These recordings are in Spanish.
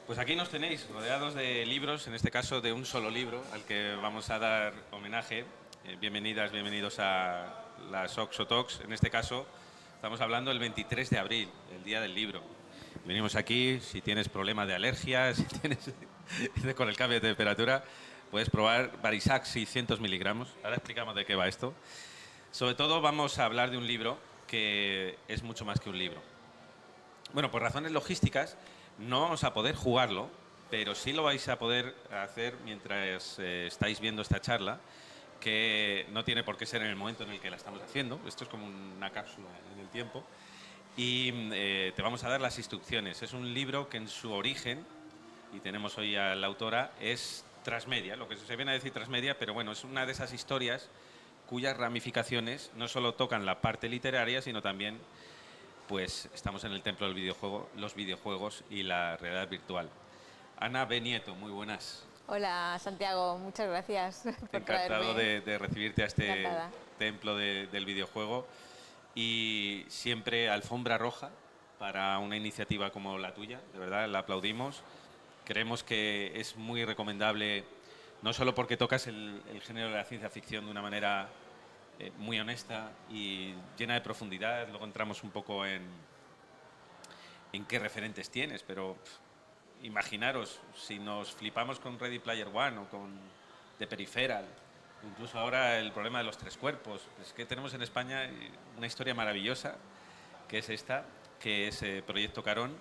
Pues aquí nos tenéis, rodeados de libros, en este caso de un solo libro al que vamos a dar homenaje. Bienvenidas, bienvenidos a las Oxo Talks. En este caso estamos hablando del 23 de abril, el Día del Libro. Venimos aquí, si tienes problemas de alergia, si tienes con el cambio de temperatura, puedes probar Varisac 600 miligramos. Ahora explicamos de qué va esto. Sobre todo vamos a hablar de un libro que es mucho más que un libro. Bueno, por razones logísticas no vamos a poder jugarlo, pero sí lo vais a poder hacer mientras estáis viendo esta charla, que no tiene por qué ser en el momento en el que la estamos haciendo. Esto es como una cápsula en el tiempo. Y te vamos a dar las instrucciones. Es un libro que en su origen, y tenemos hoy a la autora, es transmedia, lo que se viene a decir transmedia, pero bueno, es una de esas historias cuyas ramificaciones no solo tocan la parte literaria, sino también pues estamos en el templo del videojuego, los videojuegos y la realidad virtual. Ana B. Nieto, muy buenas. Hola Santiago, muchas gracias por Encantado traerme. de recibirte a este Encantada. templo del videojuego y siempre alfombra roja para una iniciativa como la tuya, de verdad, la aplaudimos. Creemos que es muy recomendable, no solo porque tocas el género de la ciencia ficción de una manera muy honesta y llena de profundidad, luego entramos un poco en qué referentes tienes, pero imaginaros, si nos flipamos con Ready Player One o con The Peripheral, incluso ahora el problema de los tres cuerpos, es que tenemos en España una historia maravillosa, que es esta, que es Proyecto Carón,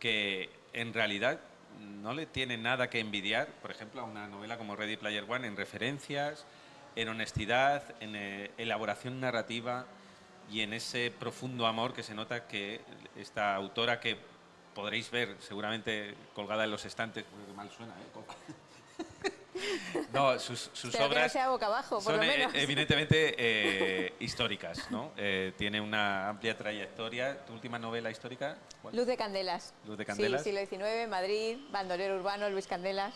que en realidad no le tiene nada que envidiar, por ejemplo, a una novela como Ready Player One en referencias, en honestidad, en elaboración narrativa y en ese profundo amor que se nota que esta autora, que podréis ver seguramente colgada en los estantes, porque mal suena, no, sus Espero que no obras sea boca abajo, por son lo menos. evidentemente históricas, ¿no? Tiene una amplia trayectoria. ¿Tu última novela histórica? ¿Cuál? Luz de Candelas. Luz de Sí, Candelas. siglo XIX, Madrid, bandolero urbano, Luis Candelas.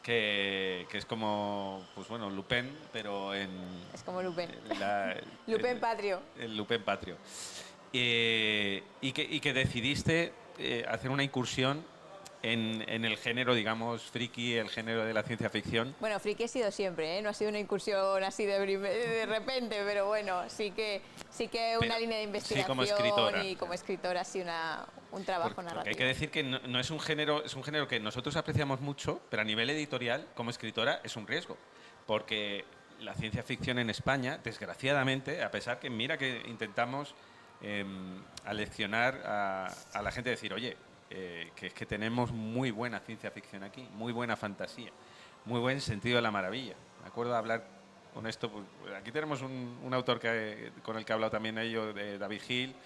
Que es como, pues bueno, Lupin, pero Es como Lupin. la, Lupin Patrio. el Lupin patrio. Y que decidiste hacer una incursión en el género, digamos, friki, el género de la ciencia ficción. Bueno, friki he sido siempre, ¿eh? No ha sido una incursión así de repente, pero bueno, sí que Pero una línea de sí como investigación escritora. y como escritora sí un trabajo Porque hay que narrativo. decir que no es un género que nosotros apreciamos mucho, pero a nivel editorial, como escritora, es un riesgo. Porque la ciencia ficción en España, desgraciadamente, a pesar que mira que intentamos aleccionar a la gente, decir, oye, que es que tenemos muy buena ciencia ficción aquí, muy buena fantasía, muy buen sentido de la maravilla. Me acuerdo de hablar con esto, pues, aquí tenemos un autor con el que he hablado también ello, de David Hill,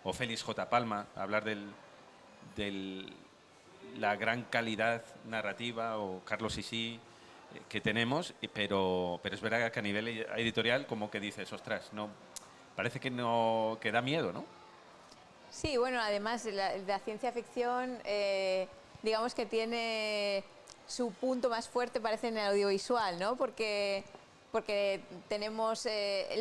o Félix J. Palma, hablar de la gran calidad narrativa, o Carlos Isí, que tenemos, pero es verdad que a nivel editorial como que dices, ostras, no, parece que no, que da miedo, ¿no? Sí, bueno, además la ciencia ficción, digamos que tiene su punto más fuerte, parece en el audiovisual, ¿no? Porque tenemos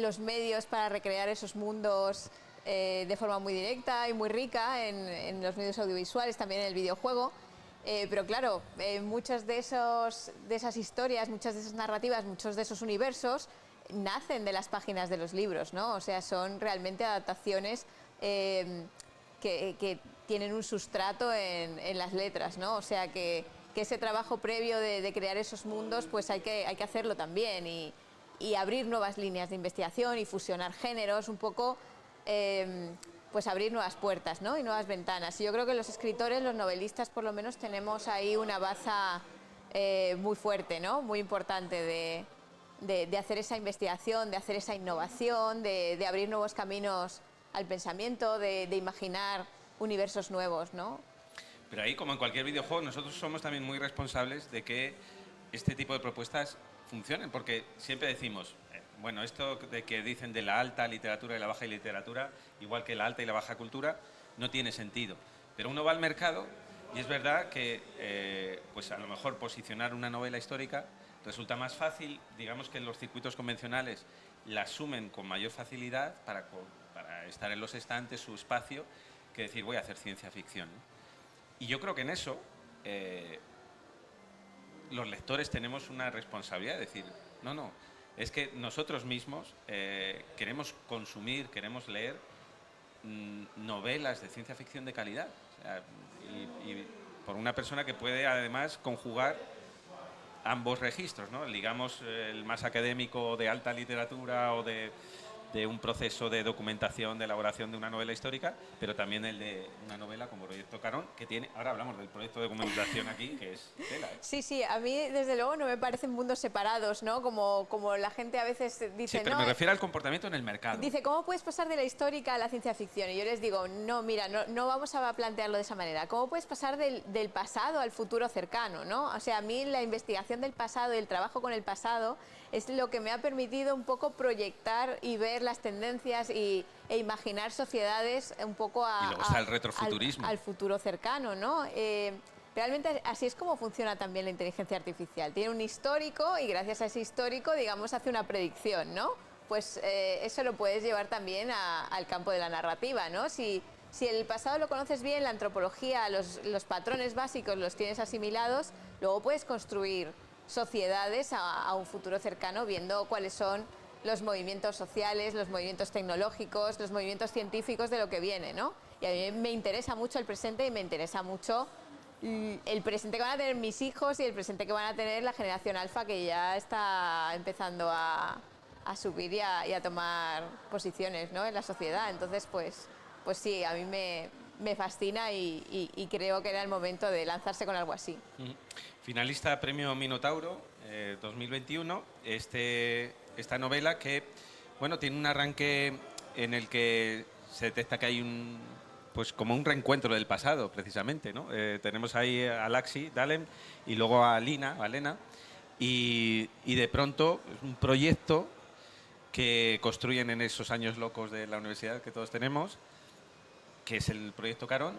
los medios para recrear esos mundos de forma muy directa y muy rica en los medios audiovisuales, también en el videojuego. Pero claro, muchas de esas historias, muchas de esas narrativas, muchos de esos universos nacen de las páginas de los libros, ¿no? O sea, son realmente adaptaciones que tienen un sustrato en las letras, ¿no? O sea, que ese trabajo previo de crear esos mundos, pues hay que hacerlo también y abrir nuevas líneas de investigación y fusionar géneros, un poco pues abrir nuevas puertas, ¿no? Y nuevas ventanas. Y yo creo que los escritores, los novelistas por lo menos tenemos ahí una baza muy fuerte, ¿no? Muy importante de hacer esa investigación, de hacer esa innovación, de abrir nuevos caminos al pensamiento, de imaginar universos nuevos, ¿no? Pero ahí, como en cualquier videojuego, nosotros somos también muy responsables de que este tipo de propuestas funcionen, porque siempre decimos, bueno, esto de que dicen de la alta literatura y la baja literatura, igual que la alta y la baja cultura, no tiene sentido. Pero uno va al mercado y es verdad que, pues a lo mejor posicionar una novela histórica resulta más fácil, digamos que en los circuitos convencionales la asumen con mayor facilidad para estar en los estantes, su espacio, que decir voy a hacer ciencia ficción, ¿no? Y yo creo que en eso los lectores tenemos una responsabilidad de decir, no, es que nosotros mismos queremos consumir, queremos leer novelas de ciencia ficción de calidad. O sea, y por una persona que puede además conjugar ambos registros, ¿no? Digamos, el más académico de alta literatura o de un proceso de documentación, de elaboración de una novela histórica, pero también el de una novela como Proyecto Carón, que tiene, ahora hablamos del proyecto de documentación aquí, que es tela, ¿eh? Sí, a mí desde luego no me parecen mundos separados, ¿no? Como la gente a veces dice, Sí, pero no, me refiero al comportamiento en el mercado. dice, ¿cómo puedes pasar de la histórica a la ciencia ficción? Y yo les digo, no, mira, no vamos a plantearlo de esa manera. ¿Cómo puedes pasar del pasado al futuro cercano, ¿no? O sea, a mí la investigación del pasado y el trabajo con el pasado es lo que me ha permitido un poco proyectar y ver las tendencias e imaginar sociedades un poco Y luego está el retrofuturismo. al futuro cercano, ¿no? Realmente así es como funciona también la inteligencia artificial. Tiene un histórico y gracias a ese histórico, digamos, hace una predicción, ¿no? Pues eso lo puedes llevar también al campo de la narrativa, ¿no? Si el pasado lo conoces bien, la antropología, los patrones básicos los tienes asimilados, luego puedes construir sociedades a un futuro cercano viendo cuáles son los movimientos sociales, los movimientos tecnológicos, los movimientos científicos de lo que viene, ¿no? Y a mí me interesa mucho el presente y me interesa mucho el presente que van a tener mis hijos y el presente que van a tener la generación alfa, que ya está empezando a subir y a tomar posiciones, ¿no?, en la sociedad. Entonces, pues sí, a mí me fascina y creo que era el momento de lanzarse con algo así. Finalista Premio Minotauro 2021, esta novela que, bueno, tiene un arranque en el que se detecta que hay pues como un reencuentro del pasado, precisamente, ¿no? Tenemos ahí a Laxi Dahlem y luego a Lena, y de pronto es un proyecto que construyen en esos años locos de la universidad que todos tenemos, que es el Proyecto Carón,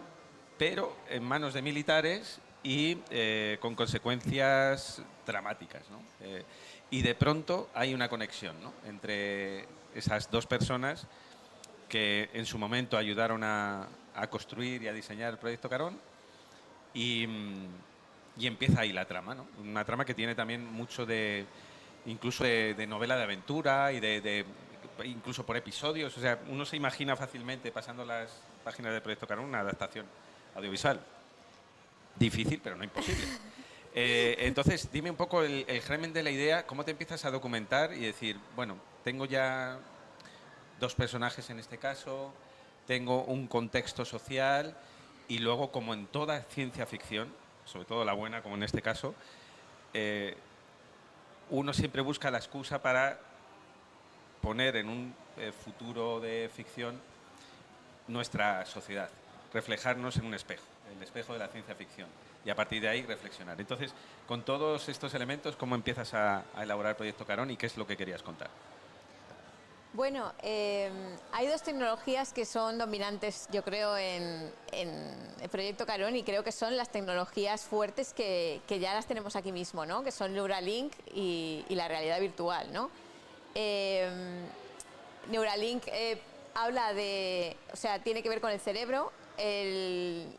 pero en manos de militares y con consecuencias dramáticas, ¿no? Y de pronto hay una conexión, ¿no?, entre esas dos personas que en su momento ayudaron a construir y a diseñar el Proyecto Carón, y empieza ahí la trama, ¿no? Una trama que tiene también mucho incluso de novela de aventura y incluso por episodios. O sea, uno se imagina fácilmente, pasando las páginas del Proyecto Carón, una adaptación audiovisual. Difícil, pero no imposible. Entonces, dime un poco el germen de la idea, cómo te empiezas a documentar y decir, bueno, tengo ya dos personajes en este caso, tengo un contexto social y luego, como en toda ciencia ficción, sobre todo la buena, como en este caso, uno siempre busca la excusa para poner en un futuro de ficción nuestra sociedad, reflejarnos en un espejo, el espejo de la ciencia ficción, y a partir de ahí reflexionar. Entonces, con todos estos elementos, ¿cómo empiezas a elaborar el Proyecto Carón y qué es lo que querías contar? Bueno, hay dos tecnologías que son dominantes, yo creo, en el Proyecto Carón, y creo que son las tecnologías fuertes que ya las tenemos aquí mismo, ¿no?, que son Neuralink y la realidad virtual, ¿no? Neuralink habla o sea, tiene que ver con el cerebro.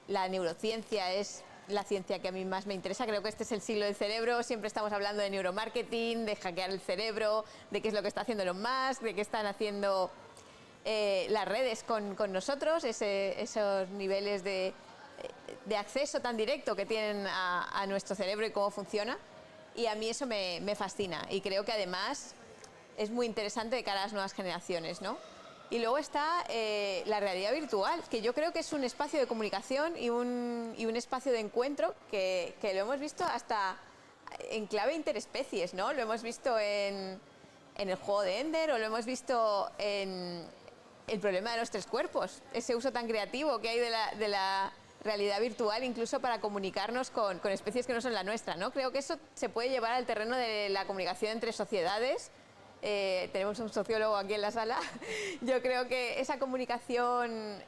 La neurociencia es la ciencia que a mí más me interesa. Creo que este es el siglo del cerebro. Siempre estamos hablando de neuromarketing, de hackear el cerebro, de qué es lo que está haciendo Elon Musk, de qué están haciendo las redes con nosotros, esos niveles de acceso tan directo que tienen a nuestro cerebro y cómo funciona. Y a mí eso me fascina, y creo que además es muy interesante de cara a las nuevas generaciones, ¿no? Y luego está la realidad virtual, que yo creo que es un espacio de comunicación y un espacio de encuentro que lo hemos visto hasta en clave interespecies, ¿no? Lo hemos visto en el juego de Ender, o lo hemos visto en el problema de los tres cuerpos, ese uso tan creativo que hay de la realidad virtual, incluso para comunicarnos con especies que no son la nuestra, ¿no? Creo que eso se puede llevar al terreno de la comunicación entre sociedades. Tenemos un sociólogo aquí en la sala. Yo creo que esa comunicación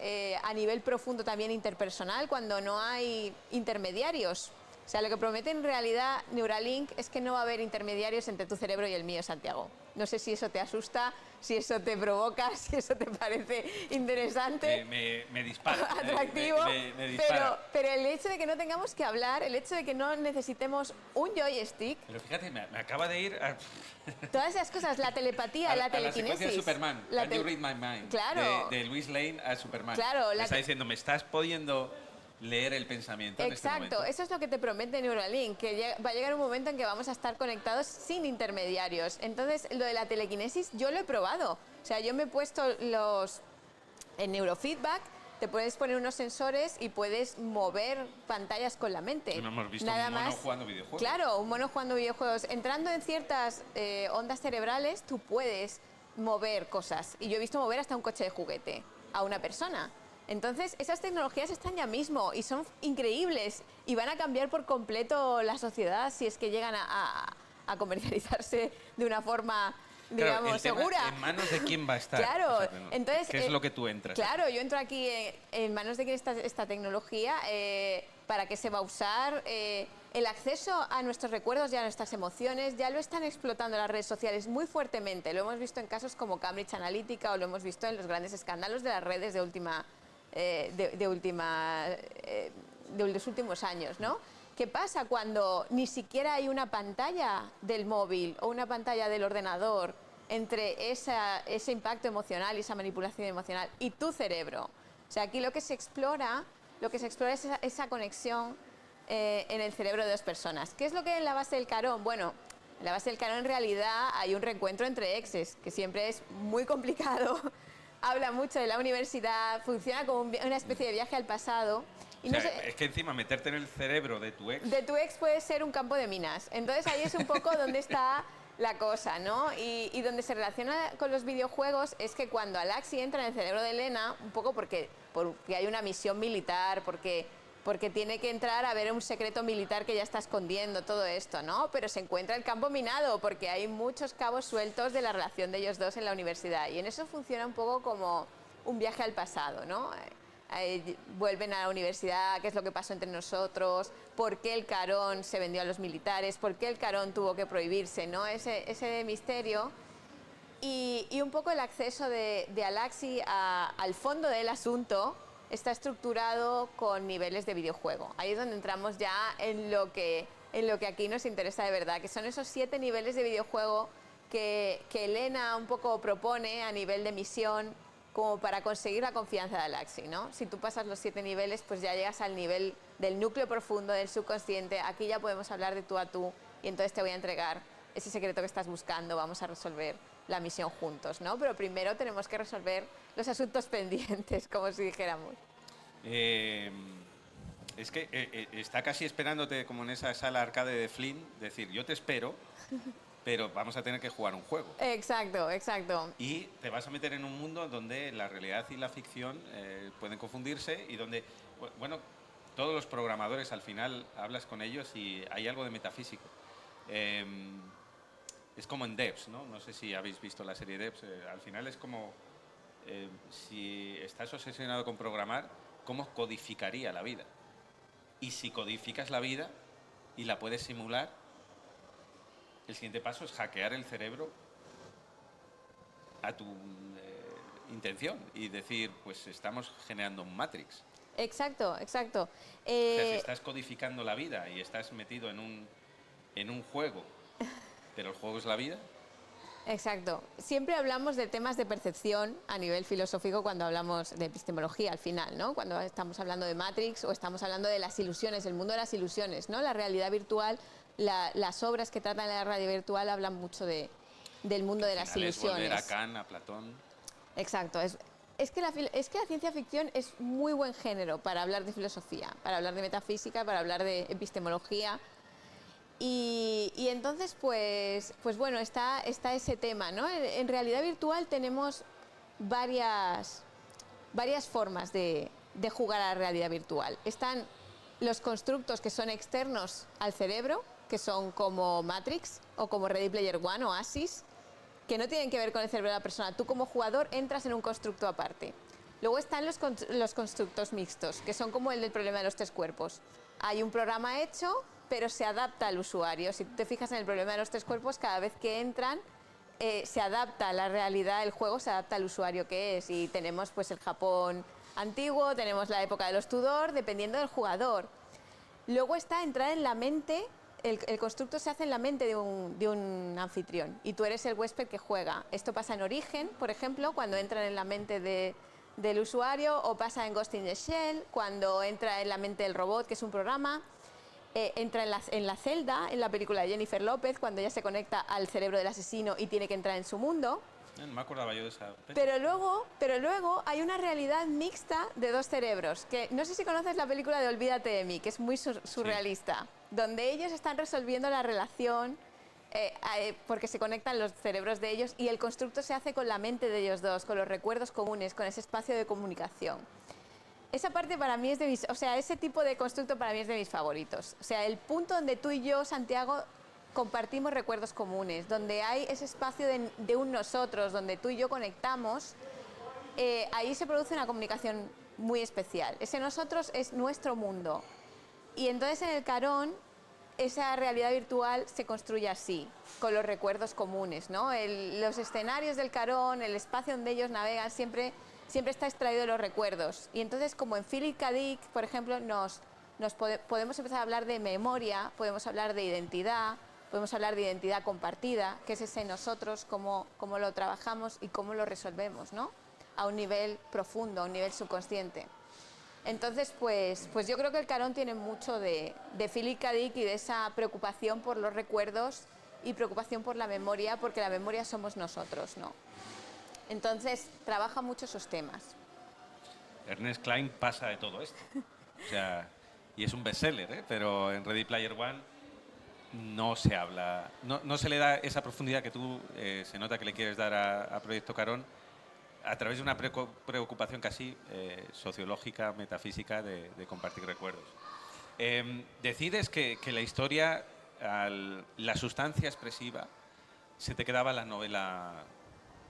a nivel profundo, también interpersonal, cuando no hay intermediarios. O sea, lo que promete en realidad Neuralink es que no va a haber intermediarios entre tu cerebro y el mío, Santiago. No sé si eso te asusta, si eso te provoca, si eso te parece interesante. Me dispara. Atractivo. Me dispara. Pero el hecho de que no tengamos que hablar, el hecho de que no necesitemos un joystick. Pero fíjate, me acaba de ir a... Todas esas cosas, la telepatía, la telequinesis. La secuencia de Superman, Can You Read My Mind, claro. de Luis Lane a Superman. Claro, me está diciendo, me estás pudiendo leer el pensamiento en este momento. Exacto, eso es lo que te promete Neuralink, que va a llegar un momento en que vamos a estar conectados sin intermediarios. Entonces, lo de la telequinesis yo lo he probado. O sea, yo me he puesto en neurofeedback, te puedes poner unos sensores y puedes mover pantallas con la mente. No hemos visto Nada un mono más, jugando videojuegos. Claro, un mono jugando videojuegos. Entrando en ciertas ondas cerebrales, tú puedes mover cosas. Y yo he visto mover hasta un coche de juguete a una persona. Entonces, esas tecnologías están ya mismo y son increíbles y van a cambiar por completo la sociedad si es que llegan a comercializarse de una forma, digamos, segura. ¿En manos de quién va a estar? Claro, entonces... ¿Qué es lo que tú entras? Claro, yo entro aquí en manos de quién está esta tecnología, para qué se va a usar, el acceso a nuestros recuerdos y a nuestras emociones ya lo están explotando las redes sociales muy fuertemente. Lo hemos visto en casos como Cambridge Analytica o lo hemos visto en los grandes escándalos de las redes de los últimos años, ¿no? ¿Qué pasa cuando ni siquiera hay una pantalla del móvil o una pantalla del ordenador entre ese impacto emocional y esa manipulación emocional y tu cerebro? O sea, aquí lo que se explora es esa conexión en el cerebro de dos personas. ¿Qué es lo que hay en la base del carón? Bueno, en la base del carón en realidad hay un reencuentro entre exes, que siempre es muy complicado. Habla mucho de la universidad, funciona como una especie de viaje al pasado. Y o sea, es que encima meterte en el cerebro de tu ex... De tu ex puede ser un campo de minas. Entonces ahí es un poco donde está la cosa, ¿no? Y donde se relaciona con los videojuegos es que cuando Alaxi entra en el cerebro de Elena, un poco porque hay una misión militar, porque tiene que entrar a ver un secreto militar que ya está escondiendo, todo esto, ¿no? Pero se encuentra el campo minado porque hay muchos cabos sueltos de la relación de ellos dos en la universidad. Y en eso funciona un poco como un viaje al pasado, ¿no? Vuelven a la universidad, qué es lo que pasó entre nosotros, por qué el carón se vendió a los militares, por qué el carón tuvo que prohibirse, ¿no? Ese misterio. Y un poco el acceso de Alaxi al fondo del asunto está estructurado con niveles de videojuego. Ahí es donde entramos ya en lo que aquí nos interesa de verdad, que son esos 7 niveles de videojuego que Elena un poco propone a nivel de misión como para conseguir la confianza de Alaxi, ¿no? Si tú pasas los 7 niveles, pues ya llegas al nivel del núcleo profundo, del subconsciente. Aquí ya podemos hablar de tú a tú y entonces te voy a entregar ese secreto que estás buscando, vamos a resolver la misión juntos, ¿no? Pero primero tenemos que resolver los asuntos pendientes, como si dijéramos. Es que está casi esperándote como en esa sala arcade de Flynn, decir, yo te espero, pero vamos a tener que jugar un juego. Exacto, exacto. Y te vas a meter en un mundo donde la realidad y la ficción pueden confundirse y donde, bueno, todos los programadores al final hablas con ellos y hay algo de metafísico. Es como en Devs, ¿no? No sé si habéis visto la serie Devs. Al final es como, si estás obsesionado con programar, ¿cómo codificaría la vida? Y si codificas la vida y la puedes simular, el siguiente paso es hackear el cerebro a tu intención y decir, pues estamos generando un Matrix. Exacto, exacto. O sea, si estás codificando la vida y estás metido en un juego, pero el juego es la vida. Exacto. Siempre hablamos de temas de percepción a nivel filosófico cuando hablamos de epistemología al final, ¿no? Cuando estamos hablando de Matrix o estamos hablando de las ilusiones, el mundo de las ilusiones, ¿no? La realidad virtual, las obras que tratan la realidad virtual hablan mucho del mundo de las ilusiones. Es volver a Kant, a Platón. Exacto. Es que la ciencia ficción es muy buen género para hablar de filosofía, para hablar de metafísica, para hablar de epistemología. Y entonces, pues bueno, está ese tema, ¿no? En realidad virtual tenemos varias formas de jugar a la realidad virtual. Están los constructos que son externos al cerebro, que son como Matrix o como Ready Player One o Oasis, que no tienen que ver con el cerebro de la persona. Tú como jugador entras en un constructo aparte. Luego están los constructos mixtos, que son como el del problema de los 3 cuerpos. Hay un programa hecho, pero se adapta al usuario. Si tú te fijas en el problema de los 3 cuerpos, cada vez que entran, se adapta a la realidad, el juego se adapta al usuario que es. Y tenemos pues el Japón antiguo, tenemos la época de los Tudor, dependiendo del jugador. Luego está entrar en la mente, el constructo se hace en la mente de un anfitrión y tú eres el huésped que juega. Esto pasa en Origen, por ejemplo, cuando entran en la mente del usuario, o pasa en Ghost in the Shell, cuando entra en la mente del robot, que es un programa. Entra en la celda, en la película de Jennifer López, cuando ella se conecta al cerebro del asesino y tiene que entrar en su mundo. No me acordaba yo de esa. Pero luego hay una realidad mixta de dos cerebros, que no sé si conoces la película de Olvídate de mí, que es muy surrealista, sí, donde ellos están resolviendo la relación porque se conectan los cerebros de ellos y el constructo se hace con la mente de ellos dos, con los recuerdos comunes, con ese espacio de comunicación. Esa parte para mí es de mis, o sea, ese tipo de constructo para mí es de mis favoritos. O sea, el punto donde tú y yo, Santiago, compartimos recuerdos comunes, donde hay ese espacio de un nosotros, donde tú y yo conectamos, ahí se produce una comunicación muy especial. Ese nosotros es nuestro mundo. Y entonces en el Carón, esa realidad virtual se construye así, con los recuerdos comunes, ¿no? Los escenarios del Carón, el espacio donde ellos navegan, siempre está extraído de los recuerdos. Y entonces, como en Philip K. Dick, por ejemplo, podemos empezar a hablar de memoria, podemos hablar de identidad, podemos hablar de identidad compartida, que es ese nosotros, cómo lo trabajamos y cómo lo resolvemos, ¿no? A un nivel profundo, a un nivel subconsciente. Entonces, pues yo creo que el Carón tiene mucho de Philip K. Dick y de esa preocupación por los recuerdos y preocupación por la memoria, porque la memoria somos nosotros, ¿no? Entonces, trabaja mucho esos temas. Ernest Cline pasa de todo esto. O sea, y es un bestseller, ¿eh? Pero en Ready Player One no se habla, no se le da esa profundidad que tú se nota que le quieres dar a Proyecto Carón a través de una preocupación casi sociológica, metafísica de compartir recuerdos. Decides que la historia, la sustancia expresiva, se te quedaba la novela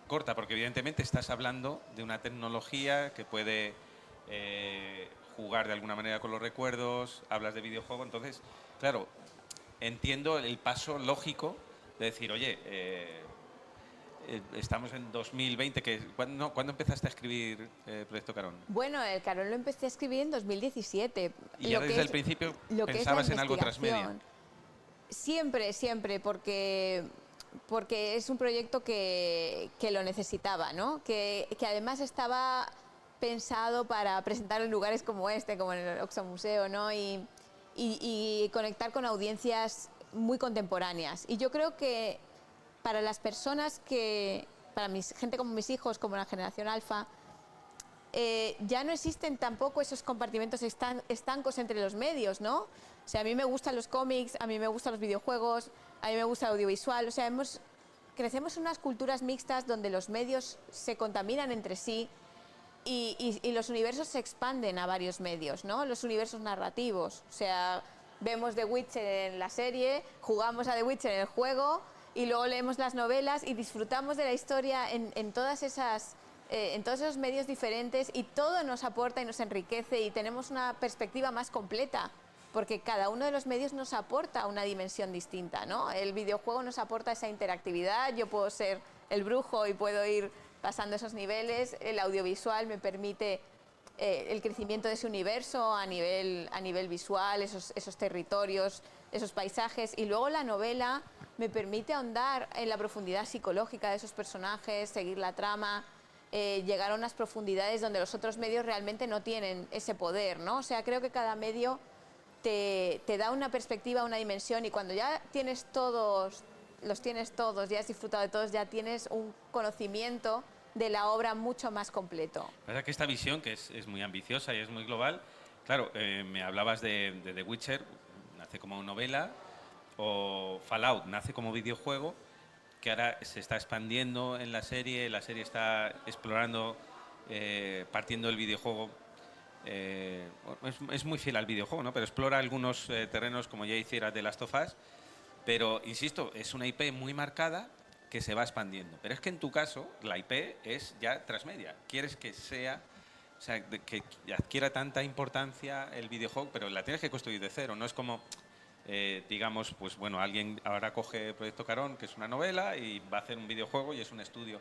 corta, porque evidentemente estás hablando de una tecnología que puede jugar de alguna manera con los recuerdos, hablas de videojuego, entonces, claro, entiendo el paso lógico de decir, oye, estamos en 2020, ¿cuándo empezaste a escribir Proyecto Carón? Bueno, el Carón lo empecé a escribir en 2017. ¿Y ya desde el principio pensabas en algo transmedia? Siempre, porque es un proyecto que lo necesitaba, ¿no? Que además estaba pensado para presentar en lugares como este, como en el Oxo Museo, ¿no? Y conectar con audiencias muy contemporáneas. Y yo creo que para las personas para gente como mis hijos, como la generación alfa, ya no existen tampoco esos compartimentos estancos entre los medios, ¿no? O sea, a mí me gustan los cómics, a mí me gustan los videojuegos, a mí me gusta el audiovisual. O sea, crecemos en unas culturas mixtas donde los medios se contaminan entre sí y los universos se expanden a varios medios, ¿no? Los universos narrativos. O sea, vemos The Witcher en la serie, jugamos a The Witcher en el juego y luego leemos las novelas y disfrutamos de la historia en todos esos medios diferentes, y todo nos aporta y nos enriquece y tenemos una perspectiva más completa, porque cada uno de los medios nos aporta una dimensión distinta, ¿no? El videojuego nos aporta esa interactividad, yo puedo ser el brujo y puedo ir pasando esos niveles, el audiovisual me permite el crecimiento de ese universo a nivel visual, esos territorios, esos paisajes, y luego la novela me permite ahondar en la profundidad psicológica de esos personajes, seguir la trama, llegar a unas profundidades donde los otros medios realmente no tienen ese poder, ¿no? O sea, creo que cada medio te da una perspectiva, una dimensión, y cuando ya los tienes todos, ya has disfrutado de todos, ya tienes un conocimiento de la obra mucho más completo. La verdad que esta visión, que es muy ambiciosa y es muy global, claro, me hablabas de The Witcher, nace como novela, o Fallout nace como videojuego, que ahora se está expandiendo en la serie está explorando, partiendo del videojuego. Es muy fiel al videojuego, ¿no? Pero explora algunos terrenos, como ya hiciera The Last of Us, pero, insisto, es una IP muy marcada que se va expandiendo. Pero es que en tu caso, la IP es ya transmedia. Quieres que sea, o sea, que adquiera tanta importancia el videojuego, pero la tienes que construir de cero. No es como digamos, pues bueno, alguien ahora coge Proyecto Carón, que es una novela, y va a hacer un videojuego y es un estudio.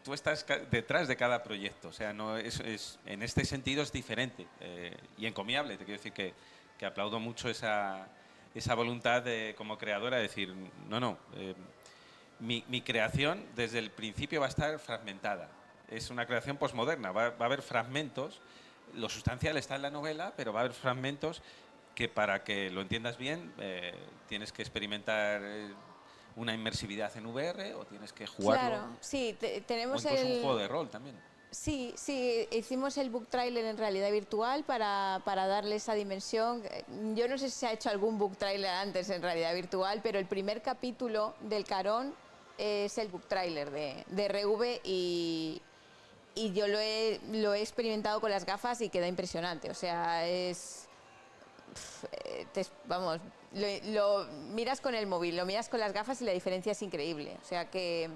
Tú estás detrás de cada proyecto, o sea, no en este sentido es diferente y encomiable. Te quiero decir que aplaudo mucho esa voluntad como creadora de decir, no, mi creación desde el principio va a estar fragmentada. Es una creación posmoderna, va a haber fragmentos, lo sustancial está en la novela, pero va a haber fragmentos que para que lo entiendas bien tienes que experimentar una inmersividad en VR o tienes que jugarlo. Claro, sí, tenemos o incluso un juego de rol también. Sí, hicimos el book trailer en realidad virtual para darle esa dimensión. Yo no sé si se ha hecho algún book trailer antes en realidad virtual, pero el primer capítulo del Carón es el book trailer de RV y yo lo he experimentado con las gafas y queda impresionante. O sea, vamos, lo miras con el móvil, lo miras con las gafas y la diferencia es increíble. O sea que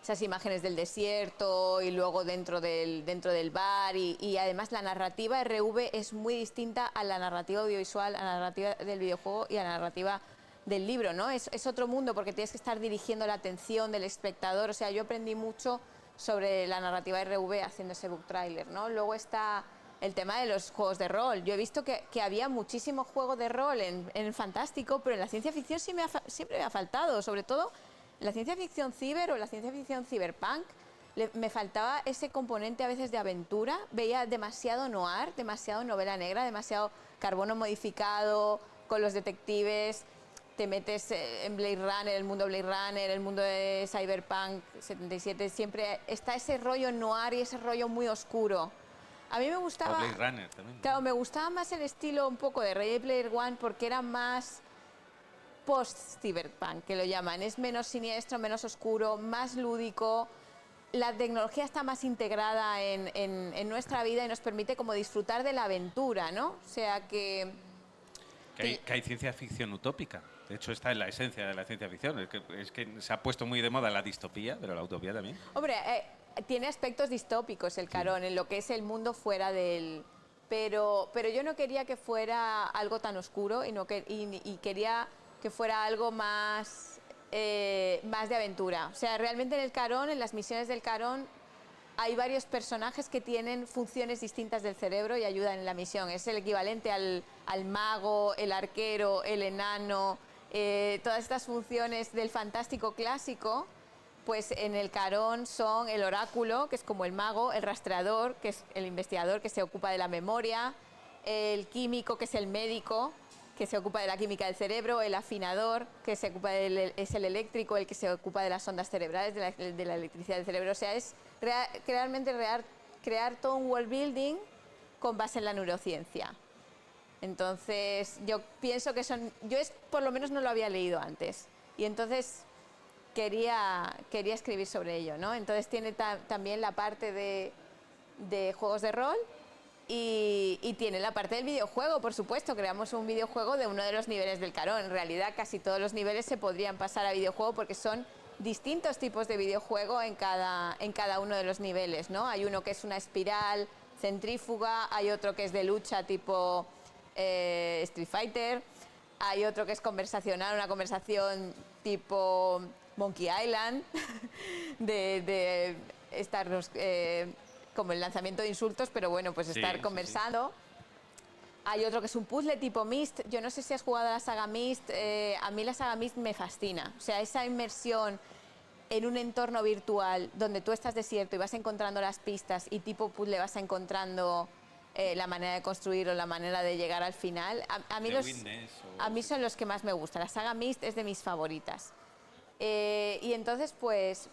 esas imágenes del desierto y luego dentro del bar y además la narrativa RV es muy distinta a la narrativa audiovisual, a la narrativa del videojuego y a la narrativa del libro, ¿no? Es otro mundo porque tienes que estar dirigiendo la atención del espectador. O sea, yo aprendí mucho sobre la narrativa RV haciendo ese book trailer, ¿no? Luego está el tema de los juegos de rol. Yo he visto que había muchísimo juego de rol en el fantástico, pero en la ciencia ficción siempre me ha faltado, sobre todo en la ciencia ficción ciber o en la ciencia ficción cyberpunk. Me faltaba ese componente a veces de aventura. Veía demasiado noir, demasiado novela negra, demasiado carbono modificado con los detectives. Te metes en Blade Runner, el mundo Blade Runner, el mundo de Cyberpunk 77, siempre está ese rollo noir y ese rollo muy oscuro. A mí me gustaba... O Blade Runner también. Claro, me gustaba más el estilo un poco de Ready Player One porque era más post-cyberpunk, que lo llaman. Es menos siniestro, menos oscuro, más lúdico. La tecnología está más integrada en nuestra vida y nos permite como disfrutar de la aventura, ¿no? O sea que hay ciencia ficción utópica. De hecho, está en la esencia de la ciencia ficción. Es que se ha puesto muy de moda la distopía, pero la utopía también. Hombre, tiene aspectos distópicos el Carón, en lo que es el mundo fuera del... Pero yo no quería que fuera algo tan oscuro y quería que fuera algo más de aventura. O sea, realmente en el Carón, en las misiones del Carón, hay varios personajes que tienen funciones distintas del cerebro y ayudan en la misión. Es el equivalente al mago, el arquero, el enano, todas estas funciones del fantástico clásico, pues en el Carón son el oráculo, que es como el mago, el rastreador, que es el investigador que se ocupa de la memoria, el químico, que es el médico, que se ocupa de la química del cerebro, el afinador, que es el eléctrico, el que se ocupa de las ondas cerebrales, de la electricidad del cerebro. O sea, es realmente crear todo un world building con base en la neurociencia. Entonces, yo pienso que por lo menos no lo había leído antes. Y entonces quería escribir sobre ello, ¿no? Entonces tiene también la parte de juegos de rol y tiene la parte del videojuego, por supuesto. Creamos un videojuego de uno de los niveles del Carón. En realidad casi todos los niveles se podrían pasar a videojuego porque son distintos tipos de videojuego en cada uno de los niveles, ¿no? Hay uno que es una espiral centrífuga, hay otro que es de lucha tipo Street Fighter, hay otro que es conversacional, una conversación tipo Monkey Island, de estar como el lanzamiento de insultos, pero bueno, pues estar conversando. Sí. Hay otro que es un puzzle tipo Myst. Yo no sé si has jugado a la saga Myst. A mí la saga Myst me fascina. O sea, esa inmersión en un entorno virtual donde tú estás desierto y vas encontrando las pistas y tipo puzzle vas encontrando la manera de construir o la manera de llegar al final. A mí son los que más me gustan. La saga Myst es de mis favoritas. Y entonces, pues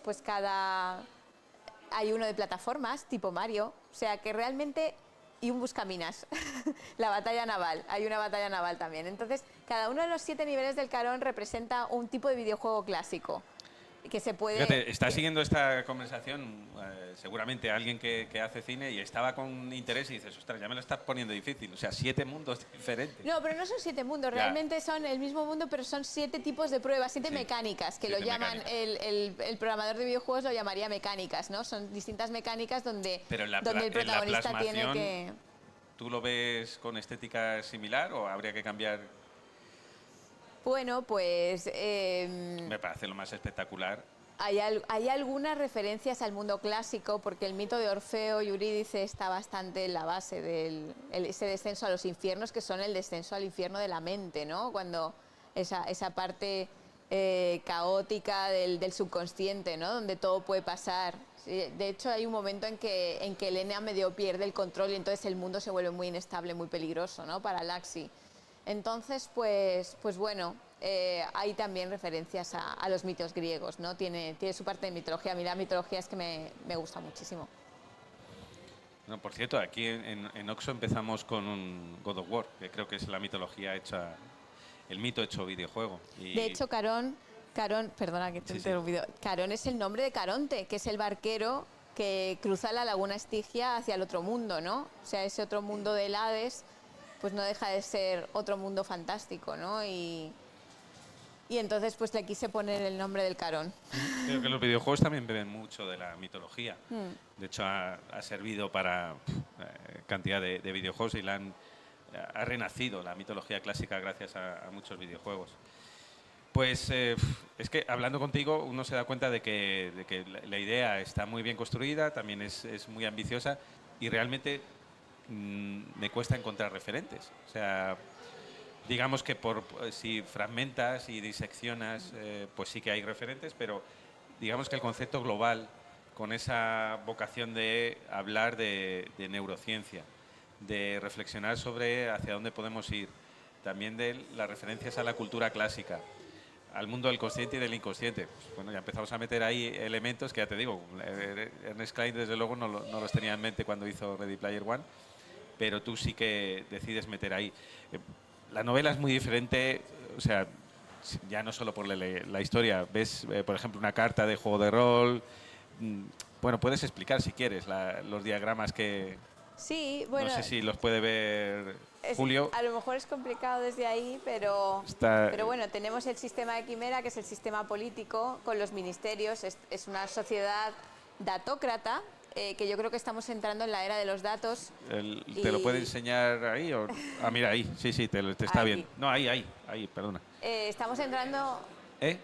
hay uno de plataformas tipo Mario, o sea que realmente, y un buscaminas, la batalla naval, hay una batalla naval también. Entonces, cada uno de los 7 niveles del Carón representa un tipo de videojuego clásico que se puede... Fíjate, está siguiendo esta conversación seguramente alguien que hace cine y estaba con interés y dices, ostras, ya me lo estás poniendo difícil. O sea, 7 mundos diferentes. No, pero no son 7 mundos, realmente son el mismo mundo, pero son 7 tipos de pruebas, 7 mecánicas, que lo llaman, el programador de videojuegos lo llamaría mecánicas, ¿no? Son distintas mecánicas donde el protagonista tiene que... ¿Tú lo ves con estética similar o habría que cambiar Bueno, pues Me parece lo más espectacular. hay algunas referencias al mundo clásico, porque el mito de Orfeo y Eurídice está bastante en la base de ese descenso a los infiernos, que son el descenso al infierno de la mente, ¿no? Cuando esa parte caótica del subconsciente, ¿no? Donde todo puede pasar. Sí, de hecho, hay un momento en que Elena medio pierde el control y entonces el mundo se vuelve muy inestable, muy peligroso, ¿no? Para Laxi. Entonces, pues bueno, hay también referencias a los mitos griegos, ¿no? Tiene su parte de mitología. A mí la mitología es que me gusta muchísimo. No, por cierto, aquí en Oxo empezamos con un God of War, que creo que es la mitología hecha, el mito hecho videojuego. De hecho, Carón, perdona que te he interrumpido, Carón es el nombre de Caronte, que es el barquero que cruza la laguna Estigia hacia el otro mundo, ¿no? O sea, ese otro mundo del Hades, pues no deja de ser otro mundo fantástico, ¿no? Y entonces pues le quise poner el nombre del Carón. Creo que los videojuegos también beben mucho de la mitología. De hecho, ha servido para cantidad de videojuegos y ha renacido la mitología clásica gracias a muchos videojuegos. Pues es que hablando contigo uno se da cuenta de que la idea está muy bien construida, también es muy ambiciosa y realmente me cuesta encontrar referentes. O sea, digamos que si fragmentas y diseccionas, pues sí que hay referentes, pero digamos que el concepto global, con esa vocación de hablar de neurociencia, de reflexionar sobre hacia dónde podemos ir, también de las referencias a la cultura clásica, al mundo del consciente y del inconsciente. Pues, bueno, ya empezamos a meter ahí elementos que ya te digo, Ernest Cline desde luego no los tenía en mente cuando hizo Ready Player One, pero tú sí que decides meter ahí. La novela es muy diferente, o sea, ya no solo por la historia, ves, por ejemplo, una carta de juego de rol. Bueno, puedes explicar si quieres los diagramas que... Sí, bueno, no sé si los puede ver Julio. a lo mejor es complicado desde ahí, pero bueno, tenemos el sistema de Quimera, que es el sistema político, con los ministerios. Es una sociedad datócrata, que yo creo que estamos entrando en la era de los datos. ¿Te lo puede enseñar ahí? Mira, ahí, sí, te está Aquí. bien. No, ahí, perdona. Estamos entrando... ¿Eh?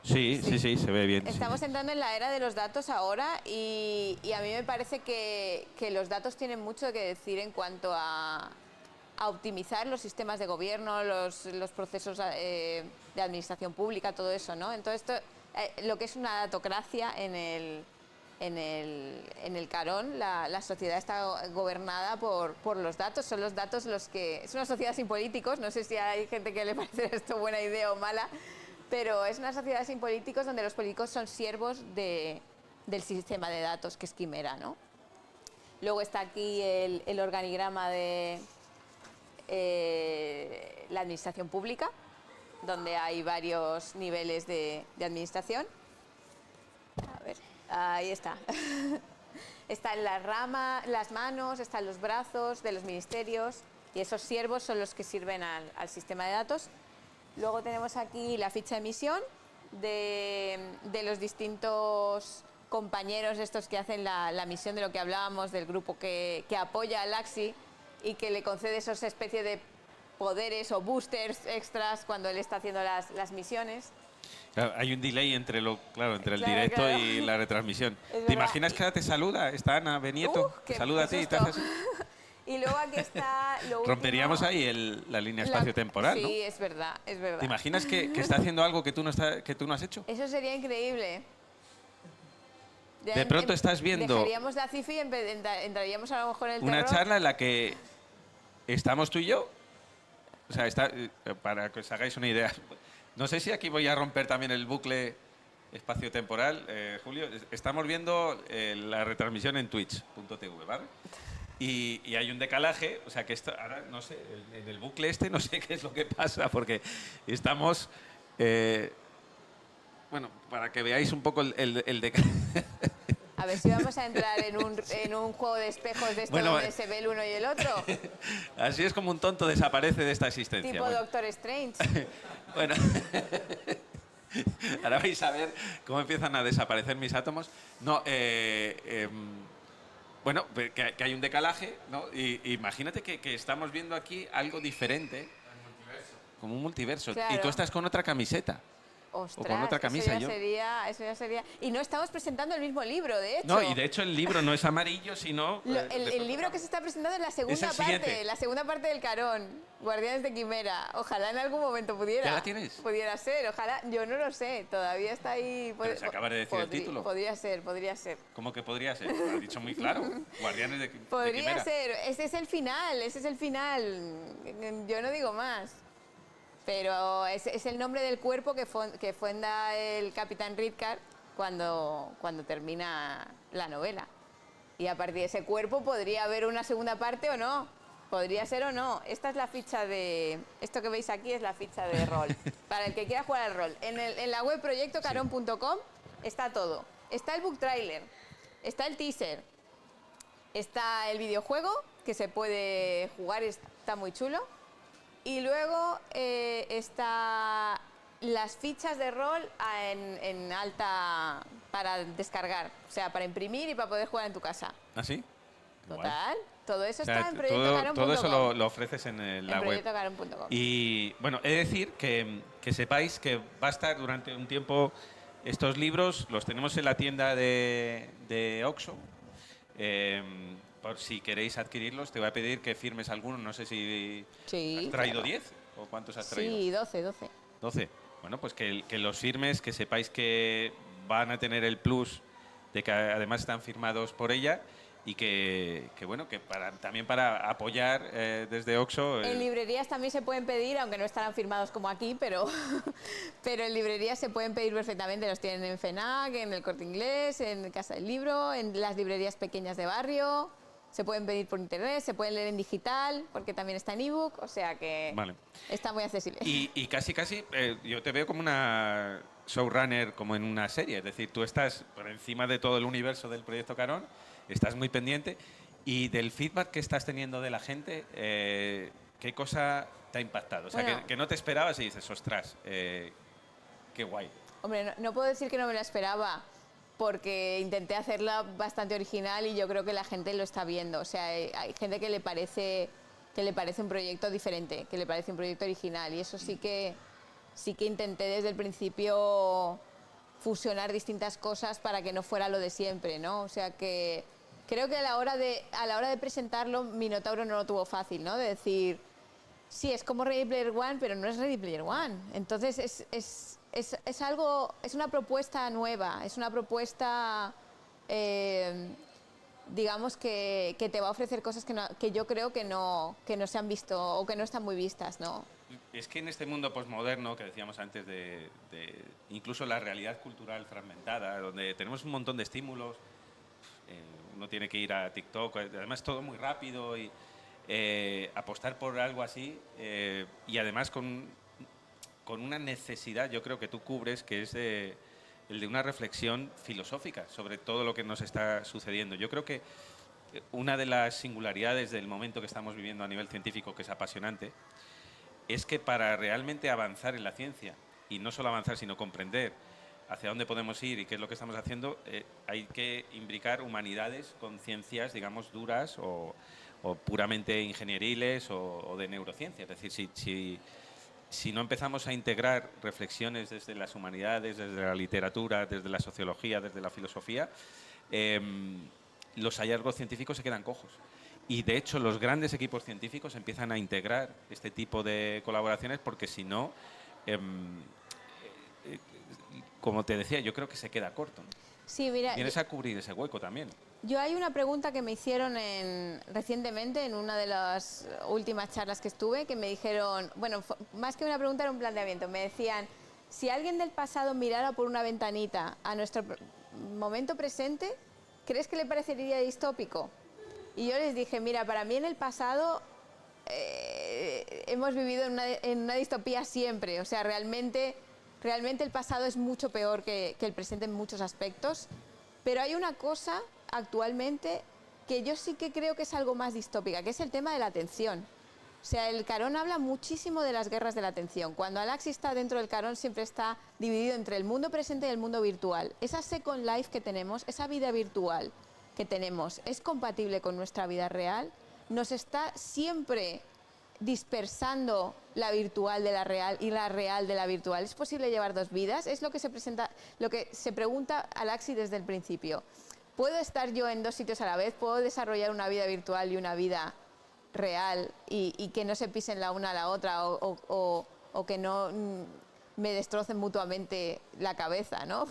Sí, se ve bien. Estamos entrando en la era de los datos ahora y a mí me parece que los datos tienen mucho que decir en cuanto a optimizar los sistemas de gobierno, los procesos de administración pública, todo eso, ¿no? Entonces, lo que es una datocracia en el Carón, la sociedad está gobernada por los datos, son los datos los que... Es una sociedad sin políticos, no sé si hay gente que le parece esto buena idea o mala, pero es una sociedad sin políticos donde los políticos son siervos del sistema de datos que es Quimera, ¿no? Luego está aquí el organigrama de la administración pública, donde hay varios niveles de administración. A ver, ahí está. Están las manos, están los brazos de los ministerios y esos siervos son los que sirven al sistema de datos. Luego tenemos aquí la ficha de misión de los distintos compañeros estos que hacen la misión de lo que hablábamos, del grupo que apoya a Laxi y que le concede esos especies de poderes o boosters extras cuando él está haciendo las misiones. Claro, hay un delay entre el directo y la retransmisión. ¿Te imaginas que ahora te saluda? Está Ana Benieto, te saluda a ti y te haces... Y luego aquí está lo último. Romperíamos ahí la línea espacio-temporal, ¿no? Sí, es verdad. ¿Te imaginas que está haciendo algo que tú no has hecho? Eso sería increíble. De pronto estás viendo... Dejaríamos la CIFI y entraríamos a lo mejor en el una terror. charla en la que estamos tú y yo. O sea, para que os hagáis una idea. No sé si aquí voy a romper también el bucle espacio-temporal, Julio. Estamos viendo la retransmisión en twitch.tv, ¿vale? Y hay un decalaje, o sea que ahora no sé, en el bucle no sé qué es lo que pasa, porque estamos... bueno, para que veáis un poco el decalaje. A ver si vamos a entrar en un juego de espejos de esto donde se ve el uno y el otro. Así es como un tonto desaparece de esta existencia. Tipo Doctor Strange. Bueno, ahora vais a ver cómo empiezan a desaparecer mis átomos. No, bueno, que hay un decalaje, ¿no? Y imagínate que estamos viendo aquí algo diferente. como un multiverso. Claro. Y tú estás con otra camiseta. Ostras, o con otra camisa. Eso ya sería. Y no estamos presentando el mismo libro, de hecho. No, y de hecho el libro no es amarillo, sino... El libro que se está presentando es la segunda parte, la segunda parte del Carón, Guardianes de Quimera. Ojalá en algún momento pudiera. ¿Ya la tienes? Pudiera ser, ojalá. Yo no lo sé, todavía está ahí. Pero se acaba de decir el título. Podría ser. ¿Cómo que podría ser? Lo has dicho muy claro. Guardianes de Quimera. Podría ser, ese es el final. Yo no digo más. Pero es el nombre del cuerpo que funda el Capitán Rittcar cuando termina la novela. Y a partir de ese cuerpo podría haber una segunda parte o no. Podría ser o no. Esta es la ficha de... Esto que veis aquí es la ficha de rol. Para el que quiera jugar al rol. En la web proyectocaron.com está todo. Está el book trailer, está el teaser, está el videojuego que se puede jugar, está muy chulo. Y luego está las fichas de rol en alta para descargar, o sea, para imprimir y para poder jugar en tu casa. ¿Ah, sí? Total, todo eso O sea, está en proyectocaron.com. todo eso lo ofreces en la web. Proyectocaron.com. Y bueno, he de decir que sepáis que va a estar durante un tiempo estos libros, los tenemos en la tienda de Oxo. Por si queréis adquirirlos, te voy a pedir que firmes alguno. No sé si has traído 10 o cuántos has traído. Sí, 12. 12. Bueno, pues que los firmes, que sepáis que van a tener el plus de que además están firmados por ella y que bueno, que también para apoyar desde Oxo. En librerías también se pueden pedir, aunque no estarán firmados como aquí, pero en librerías se pueden pedir perfectamente. Los tienen en FENAC, en el Corte Inglés, en Casa del Libro, en las librerías pequeñas de barrio. Se pueden pedir por internet, se pueden leer en digital, porque también está en ebook, o sea que está muy accesible. Y casi, yo te veo como una showrunner, como en una serie. Es decir, tú estás por encima de todo el universo del Proyecto Carón, estás muy pendiente. Y del feedback que estás teniendo de la gente, ¿qué cosa te ha impactado? O sea, bueno, que no te esperabas y dices, ostras, qué guay. Hombre, no puedo decir que no me la esperaba, porque intenté hacerla bastante original y yo creo que la gente lo está viendo. O sea, hay gente que le parece un proyecto diferente, que le parece un proyecto original, y eso sí que intenté desde el principio fusionar distintas cosas para que no fuera lo de siempre, ¿no? O sea que creo que a la hora de presentarlo, Minotauro no lo tuvo fácil, ¿no? De decir, sí, es como Ready Player One, pero no es Ready Player One. Entonces es una propuesta nueva, es una propuesta, digamos, que te va a ofrecer cosas que yo creo que no se han visto o que no están muy vistas, ¿no? Es que en este mundo posmoderno, que decíamos antes, de incluso la realidad cultural fragmentada, donde tenemos un montón de estímulos, uno tiene que ir a TikTok, además todo muy rápido, y apostar por algo así, y además con una necesidad, yo creo que tú cubres, que es el de una reflexión filosófica sobre todo lo que nos está sucediendo. Yo creo que una de las singularidades del momento que estamos viviendo a nivel científico, que es apasionante, es que para realmente avanzar en la ciencia, y no solo avanzar, sino comprender hacia dónde podemos ir y qué es lo que estamos haciendo, hay que imbricar humanidades con ciencias, digamos, duras o puramente ingenieriles o de neurociencia. Es decir, si no empezamos a integrar reflexiones desde las humanidades, desde la literatura, desde la sociología, desde la filosofía, los hallazgos científicos se quedan cojos. Y de hecho los grandes equipos científicos empiezan a integrar este tipo de colaboraciones, porque si no, como te decía, yo creo que se queda corto, ¿no? Sí, mira, vienes a cubrir ese hueco también. Yo hay una pregunta que me hicieron recientemente en una de las últimas charlas que estuve, que me dijeron, bueno, más que una pregunta era un planteamiento, me decían, si alguien del pasado mirara por una ventanita a nuestro momento presente, ¿crees que le parecería distópico? Y yo les dije, mira, para mí en el pasado hemos vivido en una distopía siempre, o sea, realmente el pasado es mucho peor que el presente en muchos aspectos, pero hay una cosa actualmente que yo sí que creo que es algo más distópica, que es el tema de la atención. O sea, el Carón habla muchísimo de las guerras de la atención. Cuando Alaxi está dentro del Carón siempre está dividido entre el mundo presente y el mundo virtual. Esa Second Life que tenemos, esa vida virtual que tenemos, ¿es compatible con nuestra vida real? Nos está siempre dispersando la virtual de la real y la real de la virtual? ¿Es posible llevar dos vidas? Es lo que se presenta, lo que se pregunta Alaxi desde el principio. ¿Puedo estar yo en dos sitios a la vez? ¿Puedo desarrollar una vida virtual y una vida real y que no se pisen la una a la otra o que no me destrocen mutuamente la cabeza, ¿no?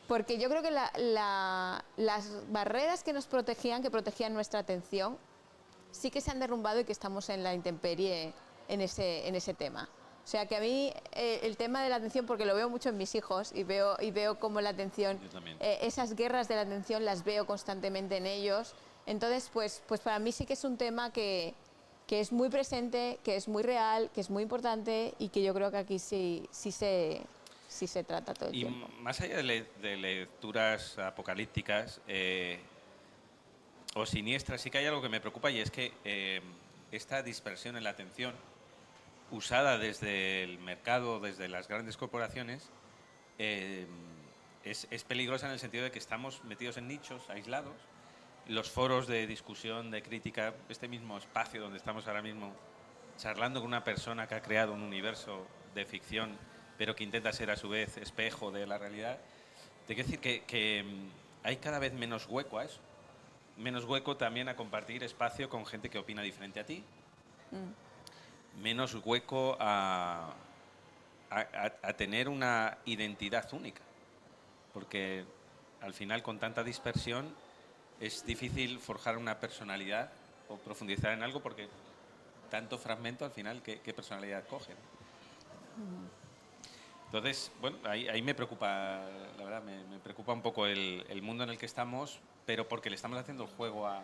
Porque yo creo que las barreras que nos protegían, que protegían nuestra atención, sí que se han derrumbado y que estamos en la intemperie en ese tema. O sea que a mí el tema de la atención, porque lo veo mucho en mis hijos y veo cómo la atención, esas guerras de la atención las veo constantemente en ellos. Entonces, pues para mí sí que es un tema que es muy presente, que es muy real, que es muy importante y que yo creo que aquí sí se trata todo el tiempo. Y más allá de lecturas apocalípticas o siniestras, sí que hay algo que me preocupa y es que esta dispersión en la atención usada desde el mercado, desde las grandes corporaciones, es peligrosa en el sentido de que estamos metidos en nichos aislados. Los foros de discusión, de crítica, este mismo espacio donde estamos ahora mismo charlando con una persona que ha creado un universo de ficción, pero que intenta ser a su vez espejo de la realidad, te quiero decir que hay cada vez menos hueco a eso. Menos hueco también a compartir espacio con gente que opina diferente a ti. Menos hueco a tener una identidad única. Porque al final, con tanta dispersión, es difícil forjar una personalidad o profundizar en algo porque tanto fragmento, al final, ¿qué personalidad coge? Entonces, bueno, ahí me preocupa, la verdad, me preocupa un poco el mundo en el que estamos, pero porque le estamos haciendo el juego a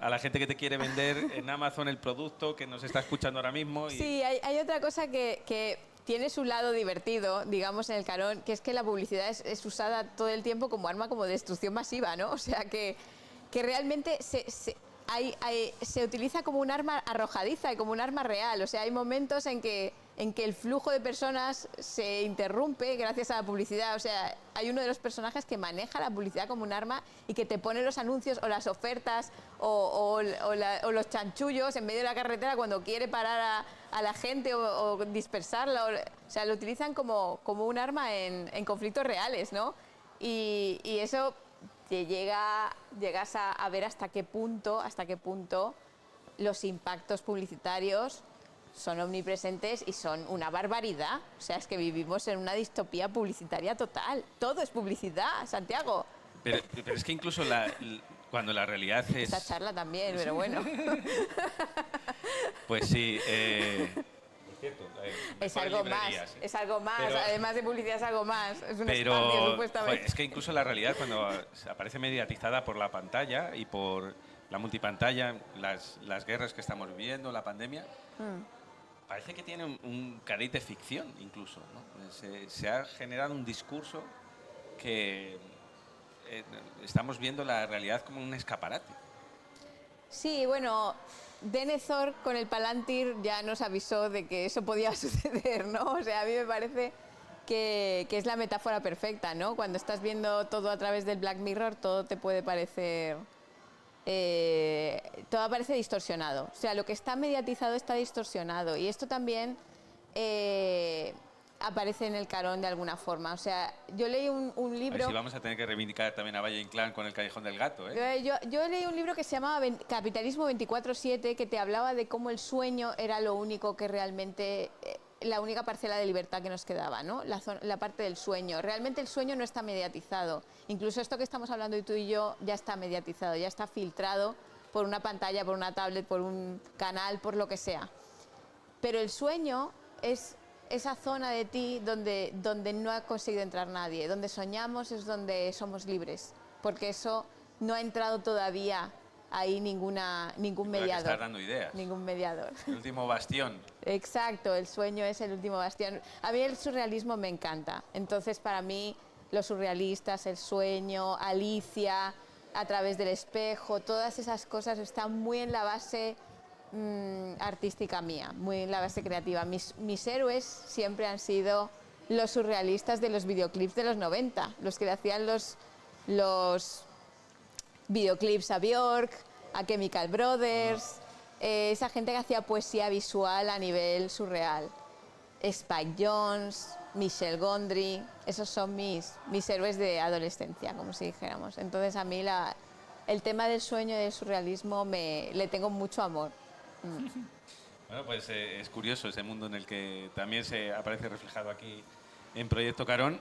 la gente que te quiere vender en Amazon el producto, que nos está escuchando ahora mismo. Sí, hay otra cosa que tiene su lado divertido, digamos, en el Carón, que es que la publicidad es usada todo el tiempo como arma como de destrucción masiva, ¿no? O sea, que realmente se utiliza como un arma arrojadiza y como un arma real. O sea, hay momentos en que el flujo de personas se interrumpe gracias a la publicidad. O sea, hay uno de los personajes que maneja la publicidad como un arma y que te pone los anuncios o las ofertas o los chanchullos en medio de la carretera cuando quiere parar a la gente o dispersarla. O sea, lo utilizan como un arma en conflictos reales, ¿no? Y eso te llegas a ver hasta qué punto los impactos publicitarios son omnipresentes y son una barbaridad. O sea, es que vivimos en una distopía publicitaria total. Todo es publicidad, Santiago. Pero es que incluso cuando la realidad es... Esta charla también, pero bueno. Pues sí. Por cierto, es algo más, es algo más. Pero, además de publicidad es algo más. Es un espacio, supuestamente. Joder, es que incluso la realidad, cuando aparece mediatizada por la pantalla y por la multipantalla, las guerras que estamos viviendo, la pandemia... Parece que tiene un cariz de ficción incluso, ¿no? Se ha generado un discurso que estamos viendo la realidad como un escaparate. Sí, bueno, Denethor con el Palantir ya nos avisó de que eso podía suceder, ¿no? O sea, a mí me parece que es la metáfora perfecta, ¿no? Cuando estás viendo todo a través del Black Mirror, todo te puede parecer... todo parece distorsionado. O sea, lo que está mediatizado está distorsionado. Y esto también aparece en el Carón de alguna forma. O sea, yo leí un libro... A ver si vamos a tener que reivindicar también a Valle Inclán con el Callejón del Gato, ¿eh? Yo leí un libro que se llamaba Capitalismo 24/7, que te hablaba de cómo el sueño era lo único que realmente... la única parcela de libertad que nos quedaba, ¿no? La parte del sueño. Realmente el sueño no está mediatizado. Incluso esto que estamos hablando tú y yo ya está mediatizado, ya está filtrado por una pantalla, por una tablet, por un canal, por lo que sea. Pero el sueño es esa zona de ti donde no ha conseguido entrar nadie. Donde soñamos es donde somos libres. Porque eso no ha entrado todavía ahí ningún mediador. Está dando ideas. Ningún mediador. El último bastión. Exacto, el sueño es el último bastión. A mí el surrealismo me encanta. Entonces, para mí, los surrealistas, el sueño, Alicia, a través del espejo, todas esas cosas están muy en la base artística mía, muy en la base creativa. Mis héroes siempre han sido los surrealistas de los videoclips de los 90, los que le hacían los videoclips a Björk, a Chemical Brothers, esa gente que hacía poesía visual a nivel surreal. Spike Jonze, Michel Gondry, esos son mis héroes de adolescencia, como si dijéramos. Entonces a mí el tema del sueño y del surrealismo le tengo mucho amor. Bueno, pues es curioso ese mundo en el que también se aparece reflejado aquí en Proyecto Carón.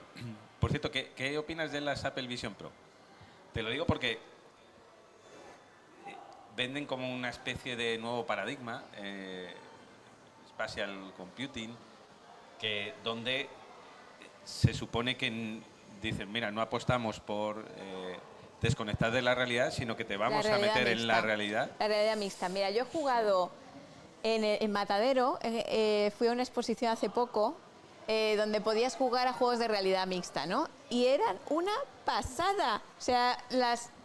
Por cierto, ¿qué opinas de las Apple Vision Pro? Te lo digo porque venden como una especie de nuevo paradigma, spatial computing, donde se supone que dicen, mira, no apostamos por desconectar de la realidad, sino que te vamos a meter en la realidad. La realidad mixta. Mira, yo he jugado en Matadero, fui a una exposición hace poco, donde podías jugar a juegos de realidad mixta, ¿no? Y eran una pasada. O sea,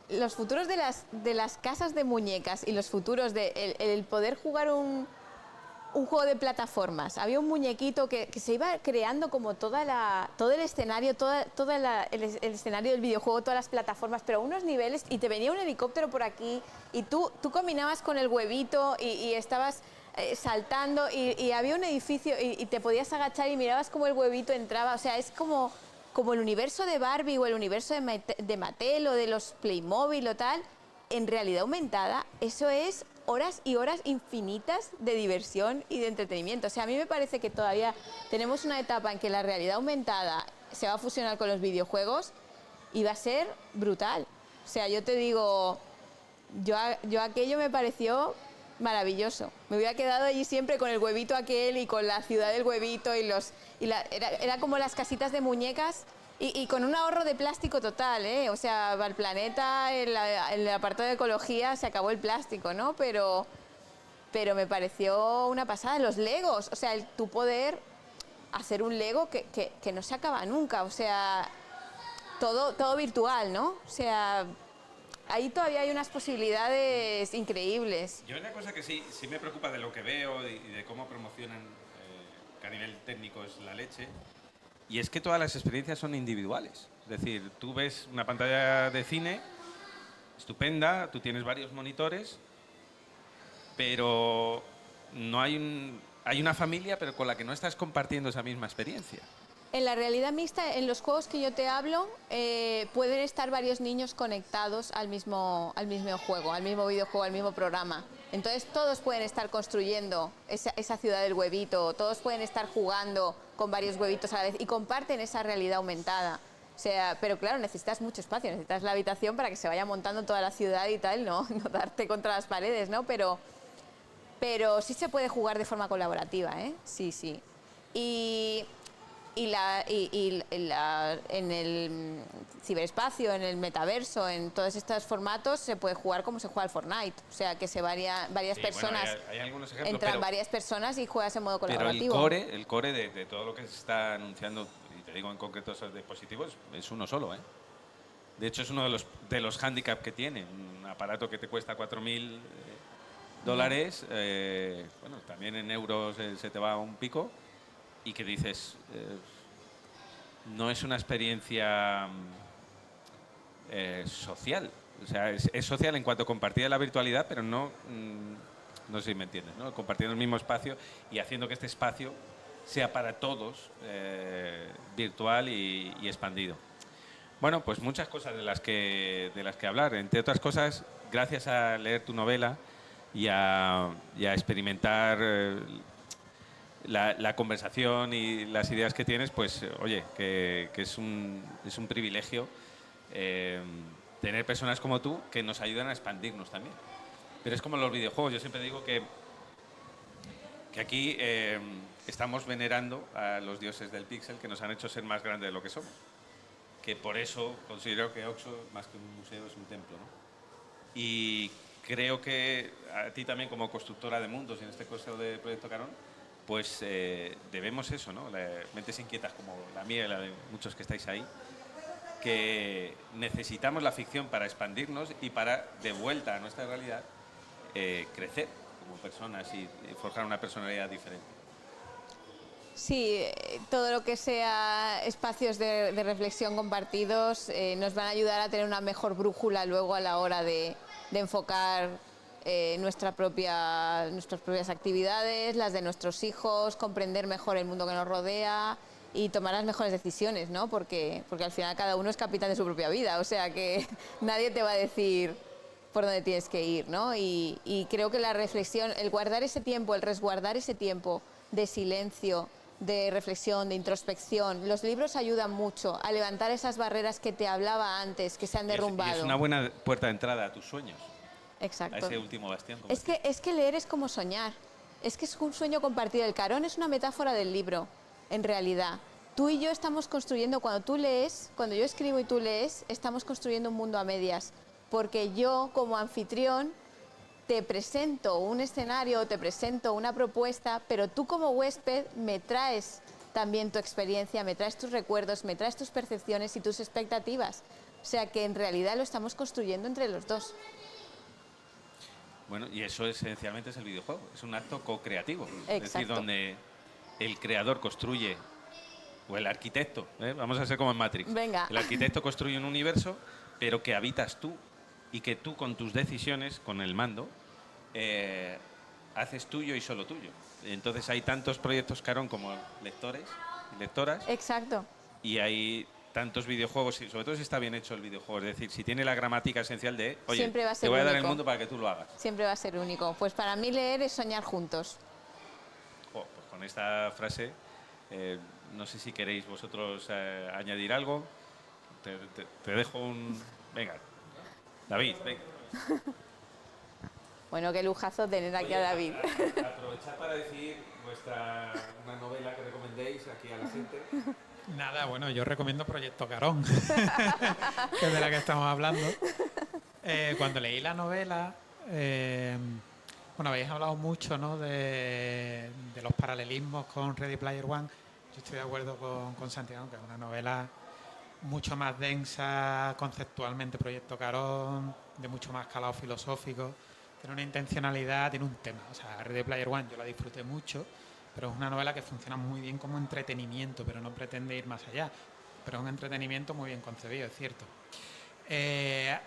los futuros de las casas de muñecas y los futuros de el poder jugar un juego de plataformas. Había un muñequito que se iba creando como todo el escenario, el escenario del videojuego, todas las plataformas, pero a unos niveles, y te venía un helicóptero por aquí, y tú combinabas con el huevito y estabas saltando, y había un edificio y te podías agachar y mirabas cómo el huevito entraba. O sea, es como el universo de Barbie o el universo de Mattel o de los Playmobil o tal, en realidad aumentada. Eso es horas y horas infinitas de diversión y de entretenimiento. O sea, a mí me parece que todavía tenemos una etapa en que la realidad aumentada se va a fusionar con los videojuegos y va a ser brutal. O sea, yo te digo, yo aquello me pareció maravilloso. Me hubiera quedado allí siempre con el huevito aquel y con la ciudad del huevito era como las casitas de muñecas. Y con un ahorro de plástico total, ¿eh? O sea, para el planeta, en el apartado de ecología se acabó el plástico, ¿no? Pero me pareció una pasada. Los Legos, o sea, tu poder hacer un Lego que no se acaba nunca, o sea, todo virtual, ¿no? O sea, ahí todavía hay unas posibilidades increíbles. Yo una cosa que sí me preocupa de lo que veo y de cómo promocionan, que a nivel técnico es la leche, y es que todas las experiencias son individuales. Es decir, tú ves una pantalla de cine estupenda, tú tienes varios monitores, pero no hay una familia, pero con la que no estás compartiendo esa misma experiencia. En la realidad mixta, en los juegos que yo te hablo, pueden estar varios niños conectados al mismo juego, al mismo videojuego, al mismo programa. Entonces todos pueden estar construyendo esa ciudad del huevito, todos pueden estar jugando con varios huevitos a la vez y comparten esa realidad aumentada. O sea, pero claro, necesitas mucho espacio, necesitas la habitación para que se vaya montando toda la ciudad y tal, no darte contra las paredes, ¿no? Pero sí se puede jugar de forma colaborativa, ¿eh? Sí. En el ciberespacio, en el metaverso, en todos estos formatos se puede jugar como se juega al Fortnite. O sea, que varias personas, bueno, hay algunos ejemplos, entran varias personas y juegas en modo colaborativo. Pero el core de todo lo que se está anunciando, y te digo en concreto esos dispositivos, es uno solo, ¿eh? De hecho, es uno de los hándicaps que tiene. Un aparato que te cuesta $4.000, bueno, también en euros se te va un pico, y que dices, no es una experiencia social. O sea, es social en cuanto a compartir la virtualidad, pero no sé si me entiendes, ¿no? Compartiendo el mismo espacio y haciendo que este espacio sea para todos, virtual y expandido. Bueno, pues muchas cosas de las que hablar. Entre otras cosas, gracias a leer tu novela y a experimentar la conversación y las ideas que tienes, pues oye, que es un privilegio tener personas como tú que nos ayudan a expandirnos también. Pero es como los videojuegos. Yo siempre digo que aquí estamos venerando a los dioses del píxel que nos han hecho ser más grandes de lo que somos. Que por eso considero que Oxo, más que un museo, es un templo, ¿no? Y creo que a ti también, como constructora de mundos, en este caso de Proyecto Carón, pues debemos eso, ¿no? Mentes inquietas como la mía y la de muchos que estáis ahí, que necesitamos la ficción para expandirnos y para, de vuelta a nuestra realidad, crecer como personas y forjar una personalidad diferente. Sí, todo lo que sea espacios de reflexión compartidos nos van a ayudar a tener una mejor brújula luego a la hora de enfocar nuestras propias actividades, las de nuestros hijos, comprender mejor el mundo que nos rodea y tomar las mejores decisiones, ¿no? Porque al final cada uno es capitán de su propia vida, o sea que nadie te va a decir por dónde tienes que ir, ¿no? Y creo que la reflexión, el guardar ese tiempo, el resguardar ese tiempo de silencio, de reflexión, de introspección, los libros ayudan mucho a levantar esas barreras que te hablaba antes, que se han derrumbado. Y es una buena puerta de entrada a tus sueños. Exacto. A ese último bastión. Es que leer es como soñar. Es que es un sueño compartido. El Carón es una metáfora del libro, en realidad. Tú y yo estamos construyendo, cuando tú lees, cuando yo escribo y tú lees, estamos construyendo un mundo a medias. Porque yo, como anfitrión, te presento un escenario, te presento una propuesta, pero tú como huésped me traes también tu experiencia, me traes tus recuerdos, me traes tus percepciones y tus expectativas. O sea que en realidad lo estamos construyendo entre los dos. Bueno, y eso esencialmente es el videojuego, es un acto co-creativo. Exacto. Es decir, donde el creador construye, o el arquitecto, vamos a ser como en Matrix. Venga. El arquitecto construye un universo, pero que habitas tú, y que tú con tus decisiones, con el mando, haces tuyo y solo tuyo. Entonces hay tantos proyectos Carón como lectores y lectoras. Exacto. Y hay tantos videojuegos, y sobre todo si está bien hecho el videojuego, es decir, si tiene la gramática esencial de, oye, Siempre va a ser te voy a dar el único. mundo para que tú lo hagas. Siempre va a ser único. Pues para mí leer es soñar juntos. Pues con esta frase, no sé si queréis vosotros añadir algo. Te dejo un... Venga, David, venga. Bueno, qué lujazo tener aquí a David. Aprovechar para decir una novela que recomendéis aquí a la gente. Nada, bueno, yo recomiendo Proyecto Carón, que es de la que estamos hablando. Cuando leí la novela, bueno, habéis hablado mucho, ¿no?, de los paralelismos con Ready Player One. Yo estoy de acuerdo con Santiago, que es una novela mucho más densa conceptualmente, Proyecto Carón, de mucho más calado filosófico. Tiene una intencionalidad, tiene un tema. O sea, Ready Player One yo la disfruté mucho, pero es una novela que funciona muy bien como entretenimiento, pero no pretende ir más allá. Pero es un entretenimiento muy bien concebido, es cierto.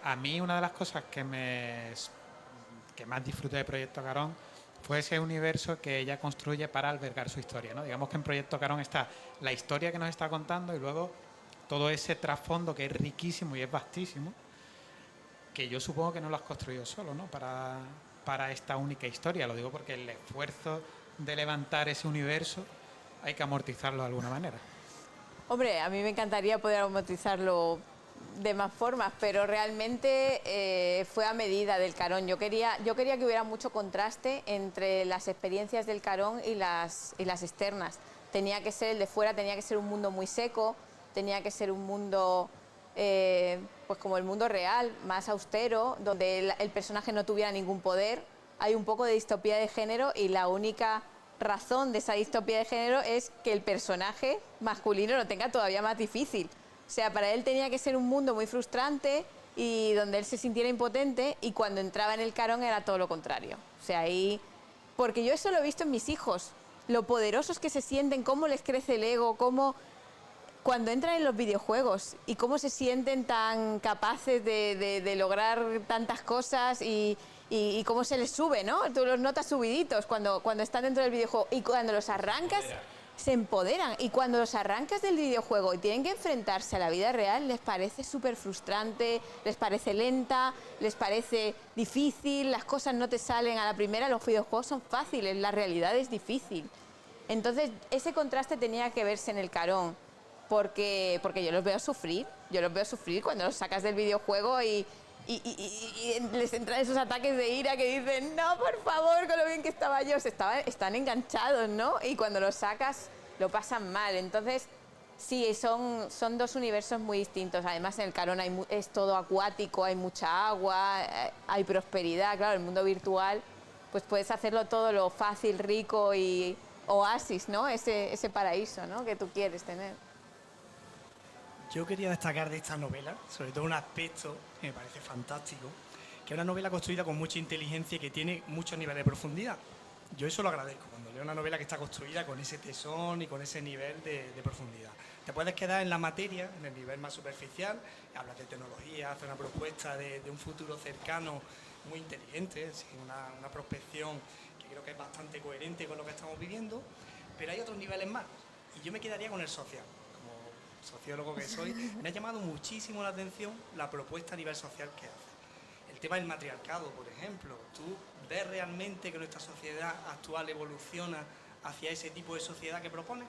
A mí una de las cosas que más disfruté de Proyecto Carón fue ese universo que ella construye para albergar su historia, ¿no? Digamos que en Proyecto Carón está la historia que nos está contando y luego todo ese trasfondo que es riquísimo y es vastísimo, que yo supongo que no lo has construido solo, ¿no?, para esta única historia. Lo digo porque el esfuerzo de levantar ese universo hay que amortizarlo de alguna manera. Hombre, a mí me encantaría poder amortizarlo de más formas, pero realmente fue a medida del Carón. Yo quería que hubiera mucho contraste entre las experiencias del Carón y las externas. Tenía que ser el de fuera, tenía que ser un mundo muy seco, tenía que ser un mundo pues como el mundo real, más austero, donde el personaje no tuviera ningún poder. Hay un poco de distopía de género y la única razón de esa distopía de género es que el personaje masculino lo tenga todavía más difícil. O sea, para él tenía que ser un mundo muy frustrante y donde él se sintiera impotente, y cuando entraba en el Carón era todo lo contrario. O sea, ahí... Porque yo eso lo he visto en mis hijos, lo poderosos que se sienten, cómo les crece el ego, cómo... Cuando entran en los videojuegos y cómo se sienten tan capaces de lograr tantas cosas y cómo se les sube, ¿no? Tú los notas subiditos cuando están dentro del videojuego, y cuando los arrancas se empoderan, y cuando los arrancas del videojuego y tienen que enfrentarse a la vida real les parece súper frustrante, les parece lenta, les parece difícil, las cosas no te salen a la primera. Los videojuegos son fáciles, la realidad es difícil. Entonces ese contraste tenía que verse en el Carón. Porque yo los veo sufrir cuando los sacas del videojuego y les entran esos ataques de ira que dicen, no, por favor, con lo bien que estaba yo. Están enganchados, ¿no? Y cuando los sacas lo pasan mal. Entonces, sí, son dos universos muy distintos. Además, en el Carón es todo acuático, hay mucha agua, hay prosperidad. Claro, el mundo virtual, pues puedes hacerlo todo lo fácil, rico y oasis, ¿no? Ese paraíso, ¿no?, que tú quieres tener. Yo quería destacar de esta novela, sobre todo un aspecto que me parece fantástico, que es una novela construida con mucha inteligencia y que tiene muchos niveles de profundidad. Yo eso lo agradezco, cuando leo una novela que está construida con ese tesón y con ese nivel de profundidad. Te puedes quedar en la materia, en el nivel más superficial, hablas de tecnología, haces una propuesta de un futuro cercano muy inteligente, sí, una prospección que creo que es bastante coherente con lo que estamos viviendo, pero hay otros niveles más. Y yo me quedaría con el social. Como sociólogo que soy, me ha llamado muchísimo la atención la propuesta a nivel social que hace. El tema del matriarcado, por ejemplo. ¿Tú ves realmente que nuestra sociedad actual evoluciona hacia ese tipo de sociedad que propone?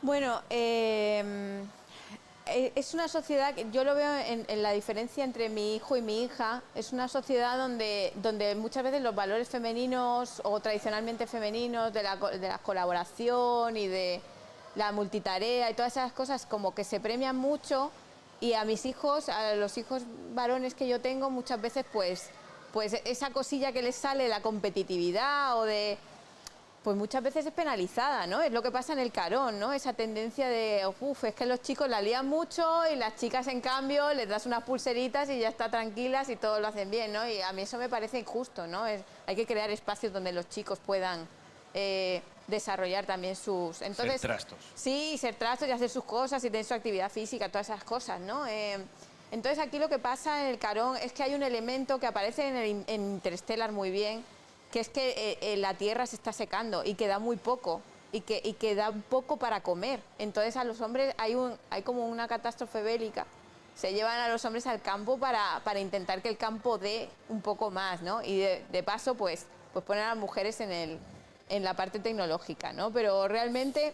Bueno, es una sociedad que yo lo veo en la diferencia entre mi hijo y mi hija. Es una sociedad donde muchas veces los valores femeninos o tradicionalmente femeninos de la colaboración y de la multitarea y todas esas cosas como que se premian mucho, y a mis hijos, a los hijos varones que yo tengo, muchas veces pues esa cosilla que les sale, la competitividad o de... Pues muchas veces es penalizada, ¿no? Es lo que pasa en el Carón, ¿no? Esa tendencia de, uff, es que los chicos la lían mucho y las chicas, en cambio, les das unas pulseritas y ya está tranquilas y todo lo hacen bien, ¿no? Y a mí eso me parece injusto, ¿no? Hay que crear espacios donde los chicos puedan desarrollar también sus... Entonces, ser trastos. Sí, ser trastos y hacer sus cosas y tener su actividad física, todas esas cosas, ¿no? Entonces aquí lo que pasa en el Carón es que hay un elemento que aparece en Interstellar muy bien, que es que la tierra se está secando y que da muy poco y que da poco para comer. Entonces a los hombres hay como una catástrofe bélica. Se llevan a los hombres al campo para intentar que el campo dé un poco más, ¿no? Y de paso, pues poner a las mujeres en la parte tecnológica, ¿no? Pero realmente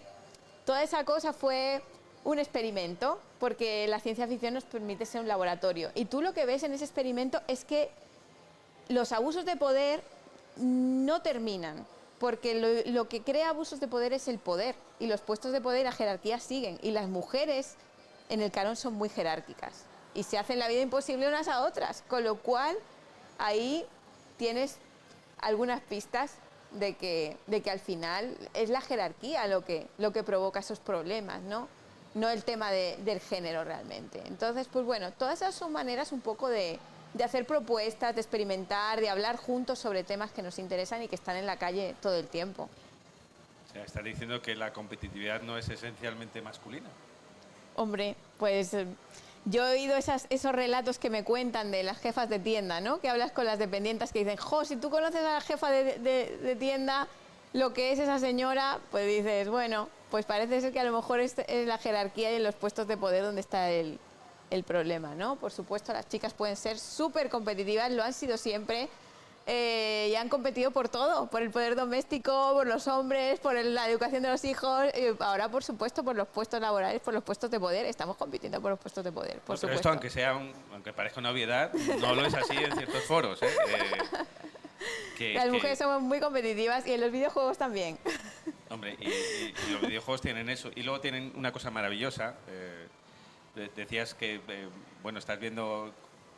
toda esa cosa fue un experimento, porque la ciencia ficción nos permite ser un laboratorio. Y tú lo que ves en ese experimento es que los abusos de poder no terminan, porque lo que crea abusos de poder es el poder, y los puestos de poder, la jerarquía siguen, y las mujeres en el Carón son muy jerárquicas y se hacen la vida imposible unas a otras, con lo cual ahí tienes algunas pistas de que al final es la jerarquía lo que provoca esos problemas, no el tema del género realmente. Entonces, pues bueno, todas esas son maneras un poco de hacer propuestas, de experimentar, de hablar juntos sobre temas que nos interesan y que están en la calle todo el tiempo. O sea, estás diciendo que la competitividad no es esencialmente masculina. Hombre, pues yo he oído esos relatos que me cuentan de las jefas de tienda, ¿no? Que hablas con las dependientes que dicen, jo, si tú conoces a la jefa de tienda, lo que es esa señora, pues dices, bueno, pues parece ser que a lo mejor es la jerarquía y en los puestos de poder donde está el problema, ¿no? Por supuesto, las chicas pueden ser súper competitivas, lo han sido siempre, y han competido por todo, por el poder doméstico, por los hombres, por la educación de los hijos, y ahora, por supuesto, por los puestos laborales, por los puestos de poder. Estamos compitiendo por los puestos de poder, por supuesto. Pero esto, aunque parezca una obviedad, no lo es así en ciertos foros, ¿eh? Las mujeres somos muy competitivas y en los videojuegos también. Hombre, y los videojuegos tienen eso. Y luego tienen una cosa maravillosa. Decías que, bueno, estás viendo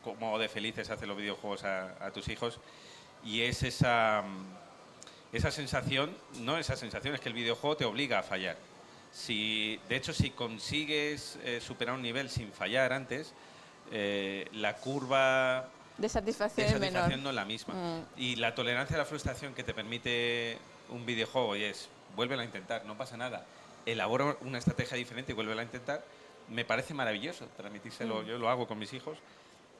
cómo de felices hacen los videojuegos a tus hijos, y es esa sensación, no esa sensación, es que el videojuego te obliga a fallar. De hecho, si consigues superar un nivel sin fallar antes, la curva de satisfacción no es la misma. Y la tolerancia a la frustración que te permite un videojuego, y es, vuélvelo a intentar, no pasa nada, elabora una estrategia diferente y vuélvelo a intentar, me parece maravilloso transmitírselo. Yo lo hago con mis hijos,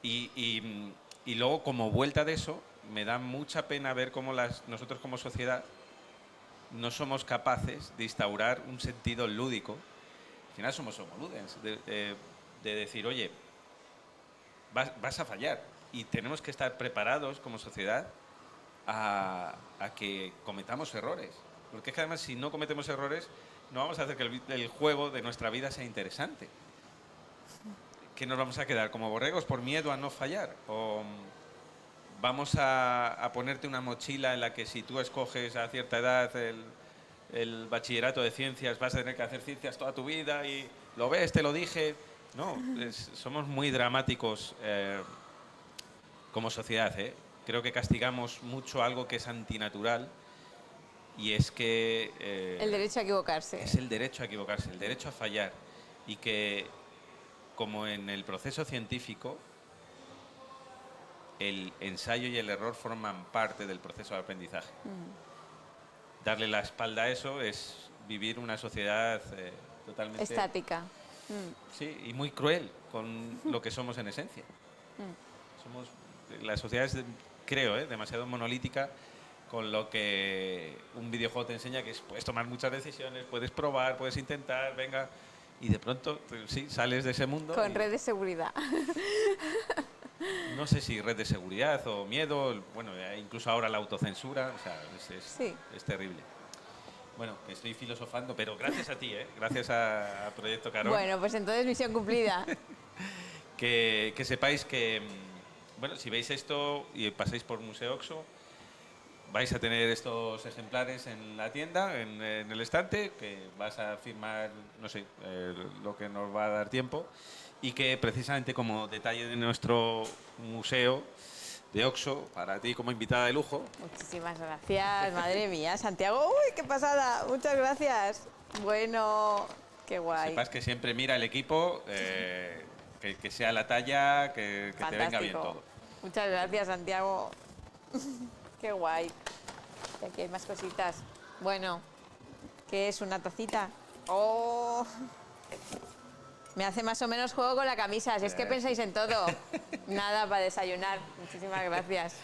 y luego, como vuelta de eso, me da mucha pena ver cómo nosotros como sociedad no somos capaces de instaurar un sentido lúdico. Al final somos homoludens, de decir, oye, vas a fallar, y tenemos que estar preparados como sociedad a que cometamos errores. Porque es que además, si no cometemos errores, no vamos a hacer que el juego de nuestra vida sea interesante. ¿Qué nos vamos a quedar como borregos por miedo a no fallar? ¿O vamos a ponerte una mochila en la que, si tú escoges a cierta edad el bachillerato de ciencias, vas a tener que hacer ciencias toda tu vida? Y lo ves, te lo dije. No, somos muy dramáticos como sociedad, ¿eh? Creo que castigamos mucho algo que es antinatural, y es que... el derecho a equivocarse. Es el derecho a equivocarse, el derecho a fallar. Y que, como en el proceso científico, el ensayo y el error forman parte del proceso de aprendizaje. Darle la espalda a eso es vivir una sociedad totalmente... estática. Sí, y muy cruel con lo que somos en esencia. la sociedad es, creo, demasiado monolítica, con lo que un videojuego te enseña que puedes tomar muchas decisiones, puedes probar, puedes intentar, venga, y de pronto, sí, sales de ese mundo. Con red de seguridad. No sé si red de seguridad o miedo, bueno, incluso ahora la autocensura, o sea, Sí. es terrible. Bueno, que estoy filosofando, pero gracias a ti, gracias a Proyecto Carón. Bueno, pues entonces misión cumplida. Que sepáis que, bueno, si veis esto y pasáis por Museo Oxo, vais a tener estos ejemplares en la tienda, en el estante, que vas a firmar, no sé, lo que nos va a dar tiempo, y que precisamente como detalle de nuestro museo de Oxo, para ti como invitada de lujo. Muchísimas gracias, madre mía, Santiago. ¡Uy, qué pasada! Muchas gracias. Bueno, qué guay. Sepas que siempre mira el equipo, que sea la talla, que te venga bien todo. Muchas gracias, Santiago. Qué guay. Y aquí hay más cositas. Bueno, ¿qué es? ¿Una tacita? ¡Oh! Me hace más o menos juego con la camisa. Si es que pensáis en todo. Nada para desayunar. Muchísimas gracias.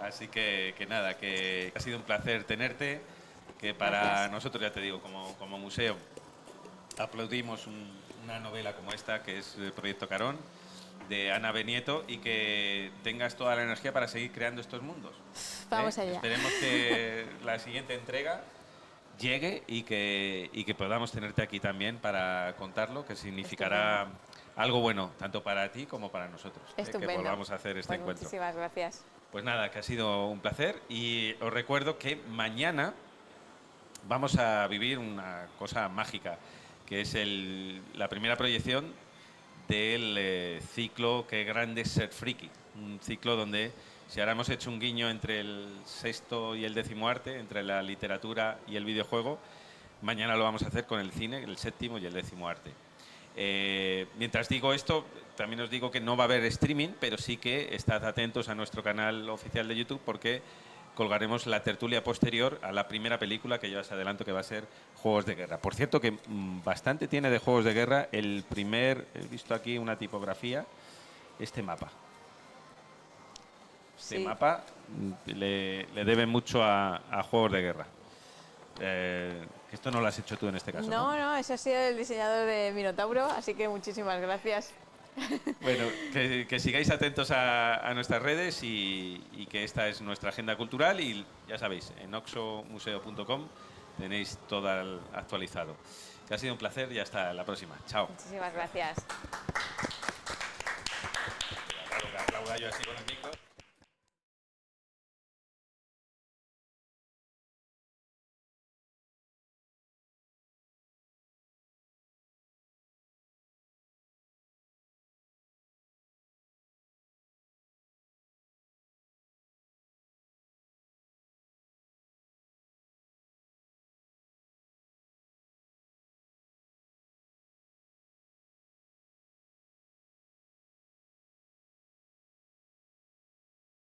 Así que nada, que ha sido un placer tenerte. Que para Gracias. nosotros, ya te digo, como museo, aplaudimos una novela como esta, que es Proyecto Carón, de Ana Benieto, y que tengas toda la energía para seguir creando estos mundos. Vamos allá. Esperemos que la siguiente entrega llegue y que podamos tenerte aquí también para contarlo, que significará algo bueno, tanto para ti como para nosotros, que Estupendo. volvamos a hacer este Pues encuentro. muchísimas gracias. Pues nada, que ha sido un placer, y os recuerdo que mañana vamos a vivir una cosa mágica, que es la primera proyección del ciclo Qué grande es ser friki, un ciclo donde, si ahora hemos hecho un guiño entre el sexto y el décimo arte, entre la literatura y el videojuego, mañana lo vamos a hacer con el cine, el séptimo y el décimo arte. Mientras digo esto, también os digo que no va a haber streaming, pero sí que estad atentos a nuestro canal oficial de YouTube, porque colgaremos la tertulia posterior a la primera película, que ya os adelanto que va a ser Juegos de Guerra. Por cierto, que bastante tiene de Juegos de Guerra el primer, he visto aquí una tipografía, este mapa. Este Sí. mapa le debe mucho a Juegos de Guerra. Esto no lo has hecho tú en este caso, ¿no? No, eso ha sido el diseñador de Minotauro, así que muchísimas gracias. Bueno, que sigáis atentos a nuestras redes, y que esta es nuestra agenda cultural, y ya sabéis, en oxomuseo.com tenéis todo actualizado. Que ha sido un placer y hasta la próxima. Chao. Muchísimas gracias. Claro, que aplauda yo así con